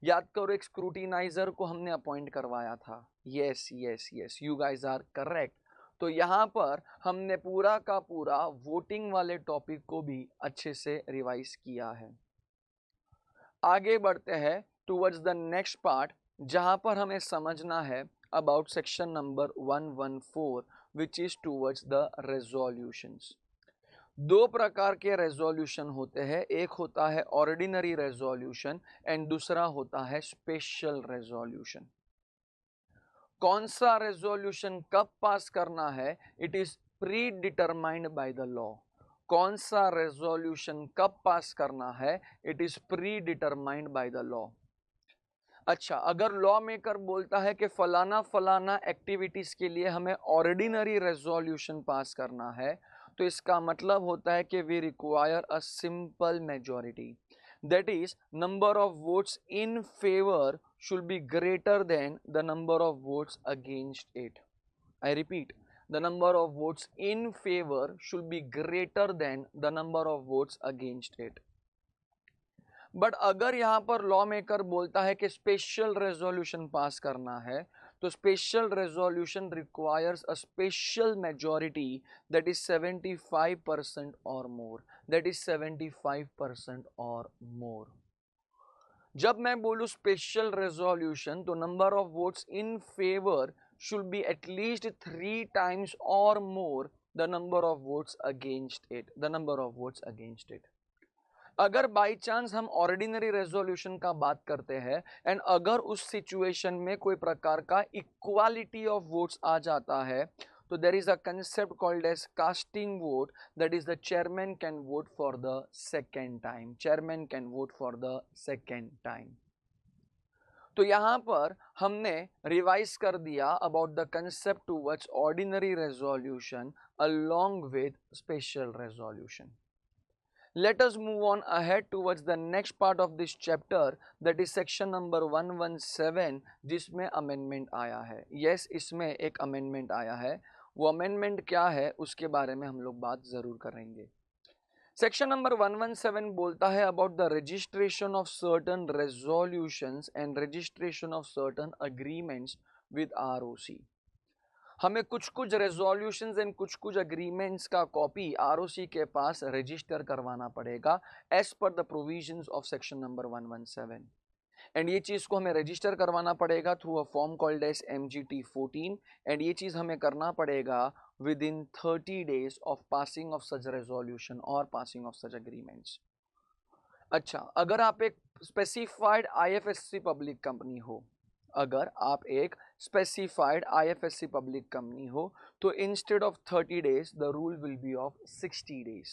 याद करो एक स्क्रूटिनाइजर को हमने अपॉइंट करवाया था। Yes yes yes, you guys are correct. तो यहाँ पर हमने पूरा का पूरा वोटिंग वाले टॉपिक को भी अच्छे से रिवाइज किया है। आगे बढ़ते हैं टुवर्ड्स द नेक्स्ट पार्ट जहाँ पर हमें समझना है about section number 114 which is towards the resolutions. दो प्रकार के रेजोल्यूशन होते हैं, एक होता है ऑर्डिनरी रेजोल्यूशन एंड दूसरा होता है स्पेशल रेजोल्यूशन। कौन सा रेजोल्यूशन कब पास करना है, it is pre determined by the law. कौन सा रेजोल्यूशन कब पास करना है, it is pre determined by the law. अच्छा, अगर लॉ मेकर बोलता है कि फलाना फलाना एक्टिविटीज के लिए हमें ऑर्डिनरी रेजोल्यूशन पास करना है तो इसका मतलब होता है कि we require a simple majority. That is, number of votes in favor should be greater than the number of votes against it. I repeat, the number of votes in favor should be greater than the number of votes against it. But अगर यहाँ पर law maker बोलता है कि special resolution pass करना है, तो special resolution requires a special majority that is 75% और मोर, दैट इज 75% और मोर. जब मैं बोलूं स्पेशल रेजोल्यूशन, तो number of votes in favour should be at least 3 times और more the number of votes against it, the number of votes against it. अगर by chance हम ordinary resolution का बात करते हैं एंड अगर उस सिचुएशन में कोई प्रकार का इक्वालिटी ऑफ वोट्स आ जाता है, तो there is a concept called as casting vote, that is the chairman can vote for the second time, chairman can vote for the second time. तो यहां पर हमने रिवाइज कर दिया about the concept towards ordinary resolution along with special resolution. Let us move on ahead towards the next part of this chapter, that is section number 117, जिसमें amendment आया है. Yes, इसमें एक amendment आया है. वो amendment क्या है उसके बारे में हम लोग बात जरूर करेंगे. Section number 117 बोलता है about the registration of certain resolutions and registration of certain agreements with ROC. हमें कुछ कुछ रेजोल्यूशंस एंड कुछ कुछ अग्रीमेंट्स का कॉपी आरओसी के पास रजिस्टर करवाना पड़ेगा as per the provisions of section number 117. And ये चीज़ को हमें रजिस्टर करवाना पड़ेगा through a form called as MGT14. And ये चीज़ हमें करना पड़ेगा within 30 days of passing of such resolution और पासिंग ऑफ सच अग्रीमेंट्स. अच्छा, अगर आप एक स्पेसिफाइड IFSC पब्लिक कंपनी हो, अगर आप एक स्पेसिफाइड IFSC पब्लिक कंपनी हो, तो instead of 30 days the rule will be of 60 days.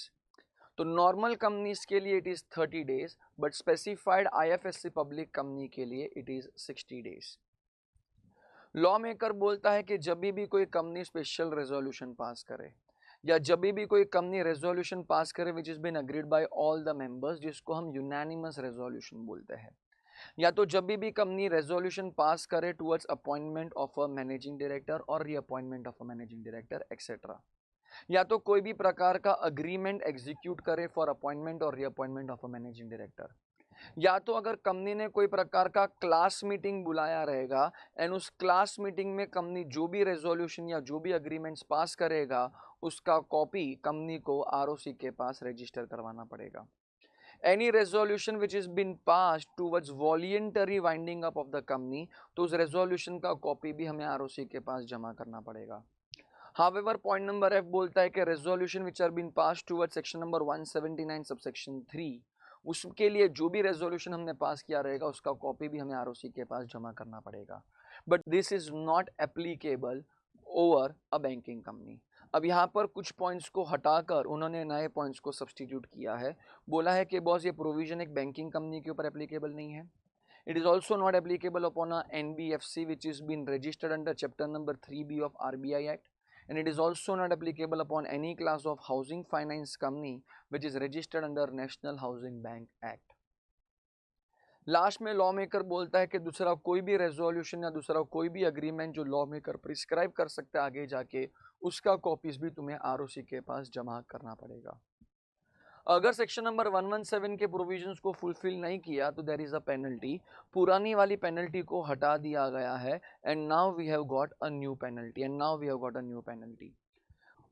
तो नॉर्मल कंपनीज के लिए it is 30 days, but specified IFSC public company के लिए it is 60 days. Law maker बोलता है कि जब भी कोई कंपनी स्पेशल रेजोल्यूशन पास करे या जब भी कोई कंपनी रेजोल्यूशन पास करे which is been agreed by all the members, जिसको हम यूनानिमस रेजोल्यूशन बोलते हैं, या तो जब भी कंपनी रेजोल्यूशन पास करे towards appointment of a managing director और reappointment of a managing director etcetera, या तो कोई भी प्रकार का अग्रीमेंट एग्जीक्यूट करे फॉर अपॉइंटमेंट और reappointment of a managing director, या तो अगर कंपनी ने कोई प्रकार का क्लास मीटिंग बुलाया रहेगा एंड उस क्लास मीटिंग में कंपनी जो भी रेजोल्यूशन या जो भी अग्रीमेंट्स पास करेगा उसका कॉपी कंपनी को आरओसी के पास रजिस्टर करवाना पड़ेगा. Any resolution which has been passed towards voluntary winding up of the company, तो उस resolution का कॉपी भी हमें आरओसी के पास जमा करना पड़ेगा. However, point number F बोलता है कि resolution which are been passed towards section number 179 subsection 3, उसके लिए जो भी resolution हमने पास किया रहेगा उसका कॉपी भी हमें आरओसी के पास जमा करना पड़ेगा. But this is not applicable over a banking company. अब यहाँ पर कुछ पॉइंट्स को हटाकर उन्होंने नए पॉइंट्स को सब्सटीट्यूट किया है. बोला है कि बॉस ये प्रोविजन एक बैंकिंग कंपनी के ऊपर एप्लीकेबल नहीं है. It is also not applicable upon a NBFC which is been registered under chapter number 3B of RBI act, and it is also not applicable upon any class of housing finance company which is registered under national housing bank act. Last में law maker बोलता है कि दूसरा कोई भी resolution या दूसरा कोई भी अग्रीमेंट जो लॉ मेकर प्रिस्क्राइब कर सकता है आगे जाके, उसका कॉपीज भी तुम्हें आरओसी के पास जमा करना पड़ेगा. अगर सेक्शन नंबर 117 के प्रोविजंस को फुलफिल नहीं किया तो देयर इज अ पेनल्टी. पुरानी वाली पेनल्टी को हटा दिया गया है and now we have got a new penalty, and now we have got a new penalty.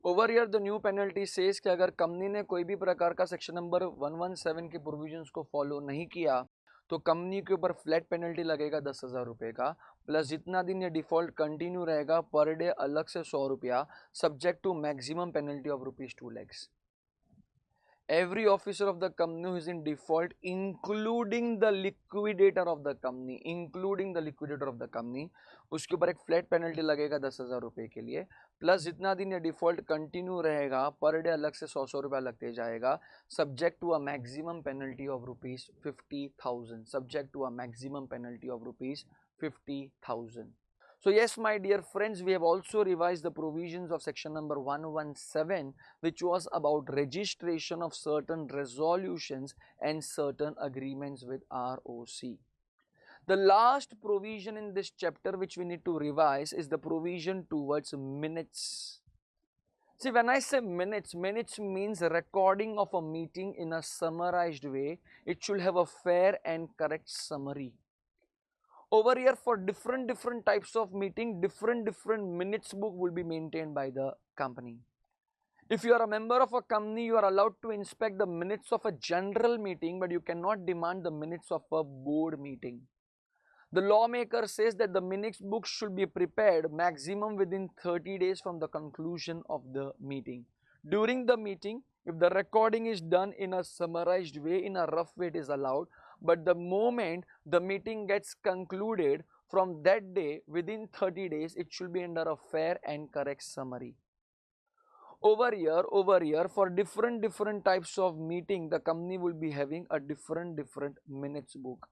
Over here the new penalty says कि अगर कंपनी ने कोई भी प्रकार का सेक्शन नंबर 117 के प्रोविजंस को फॉलो नहीं किया तो कंपनी के ऊपर फ्लैट पेनल्टी लगेगा 10,000 रुपये का, प्लस जितना दिन ये डिफॉल्ट कंटिन्यू रहेगा पर डे अलग से 100 रुपया, subject to maximum penalty of ₹2 lakhs. Every officer of the company who is in default, including the liquidator of the company, उसके ऊपर एक फ्लैट पेनल्टी लगेगा 10,000 रुपये के लिए, प्लस जितना दिन ये डिफॉल्ट कंटिन्यू रहेगा पर डे अलग से 100 रुपया लगते जाएगा, subject to a maximum penalty of ₹50,000, subject to a maximum penalty of ₹50,000. So yes, my dear friends, we have also revised the provisions of section number 117, which was about registration of certain resolutions and certain agreements with ROC. The last provision in this chapter which we need to revise is the provision towards minutes. See, when I say minutes, minutes means recording of a meeting in a summarized way. It should have a fair and correct summary. Over here, for different types of meeting, different minutes book will be maintained by the company. If you are a member of a company, you are allowed to inspect the minutes of a general meeting, but you cannot demand the minutes of a board meeting. The lawmaker says that the minutes book should be prepared maximum within 30 days from the conclusion of the meeting. During the meeting, if the recording is done in a summarized way, in a rough way, it is allowed. But the moment the meeting gets concluded, from that day, within 30 days, it should be under a fair and correct summary. Over here, for different types of meeting, the company will be having a different minutes book.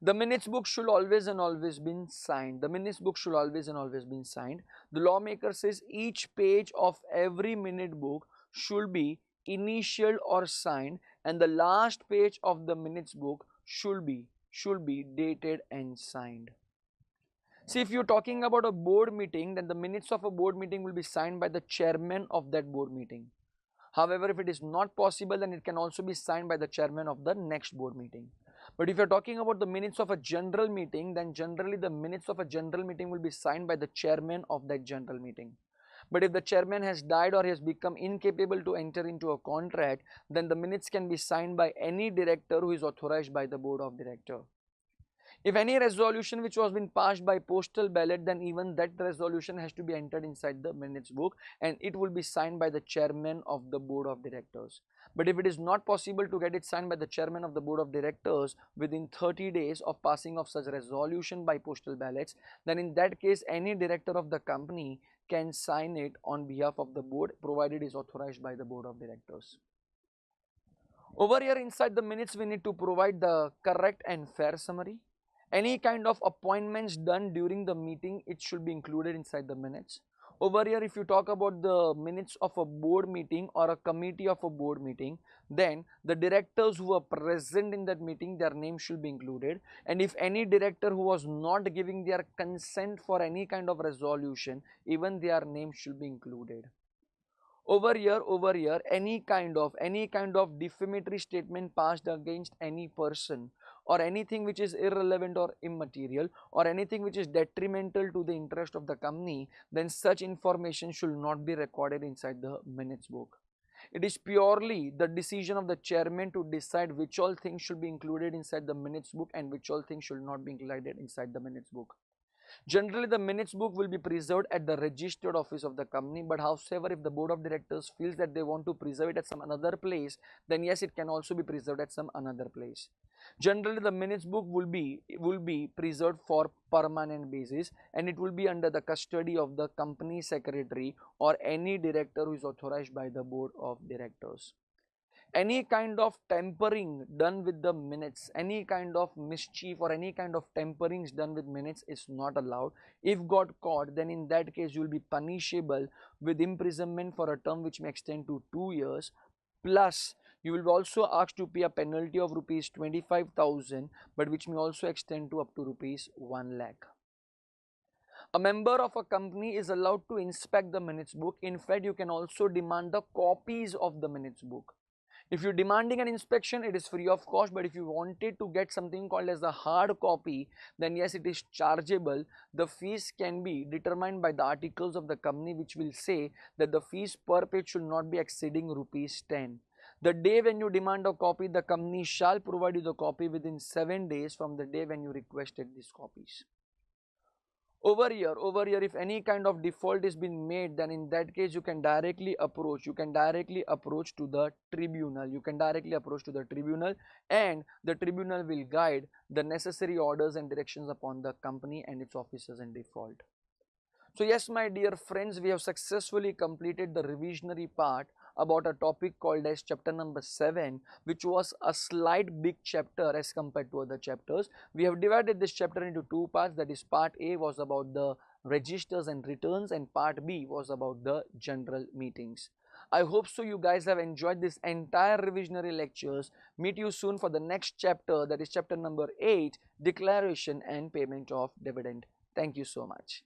The minutes book should always and always been signed. The minutes book should always and always been signed. The lawmaker says each page of every minute book should be initialed or signed, and the last page of the minutes book should be dated and signed. See, if you're talking about a board meeting, then the minutes of a board meeting will be signed by the chairman of that board meeting. However, if it is not possible, then it can also be signed by the chairman of the next board meeting. But if you're talking about the minutes of a general meeting, then generally the minutes of a general meeting will be signed by the chairman of that general meeting. But if the chairman has died or has become incapable to enter into a contract, then the minutes can be signed by any director who is authorized by the board of directors. If any resolution which was been passed by postal ballot, then even that resolution has to be entered inside the minutes book, and it will be signed by the chairman of the board of directors. But if it is not possible to get it signed by the chairman of the board of directors within 30 days of passing of such resolution by postal ballots, then in that case any director of the company can sign it on behalf of the board, provided it is authorized by the board of directors. Over here inside the minutes, we need to provide the correct and fair summary. Any kind of appointments done during the meeting, it should be included inside the minutes. Over here, if you talk about the minutes of a board meeting or a committee of a board meeting, then the directors who are present in that meeting, their name should be included. And if any director who was not giving their consent for any kind of resolution, even their name should be included. Over here, any kind of defamatory statement passed against any person, or anything which is irrelevant or immaterial, or anything which is detrimental to the interest of the company, then such information should not be recorded inside the minutes book. It is purely the decision of the chairman to decide which all things should be included inside the minutes book and which all things should not be included inside the minutes book. Generally, the minutes book will be preserved at the registered office of the company, but however, if the board of directors feels that they want to preserve it at some another place, then yes, it can also be preserved at some another place. Generally, the minutes book will be preserved for permanent basis, and it will be under the custody of the company secretary or any director who is authorized by the board of directors. Any kind of tampering done with the minutes, any kind of mischief or any kind of tamperings done with minutes is not allowed. If got caught, then in that case you will be punishable with imprisonment for a term which may extend to 2 years, plus you will be also asked to pay a penalty of rupees 25,000, but which may also extend to up to rupees 1 lakh. A member of a company is allowed to inspect the minutes book. In fact, you can also demand the copies of the minutes book. If you're demanding an inspection, it is free of cost, but if you wanted to get something called as a hard copy, then yes, it is chargeable. The fees can be determined by the articles of the company, which will say that the fees per page should not be exceeding rupees 10. The day when you demand a copy, the company shall provide you the copy within 7 days from the day when you requested these copies. Over here, if any kind of default is been made, then in that case you can directly approach to the tribunal. And the tribunal will guide the necessary orders and directions upon the company and its officers in default. So yes, my dear friends, we have successfully completed the revisionary part about a topic called as chapter number 7, which was a slight big chapter as compared to other chapters. We have divided this chapter into two parts, that is part A was about the registers and returns and part B was about the general meetings. I hope so you guys have enjoyed this entire revisionary lectures. Meet you soon for the next chapter, that is chapter number 8, declaration and payment of dividend. Thank you so much.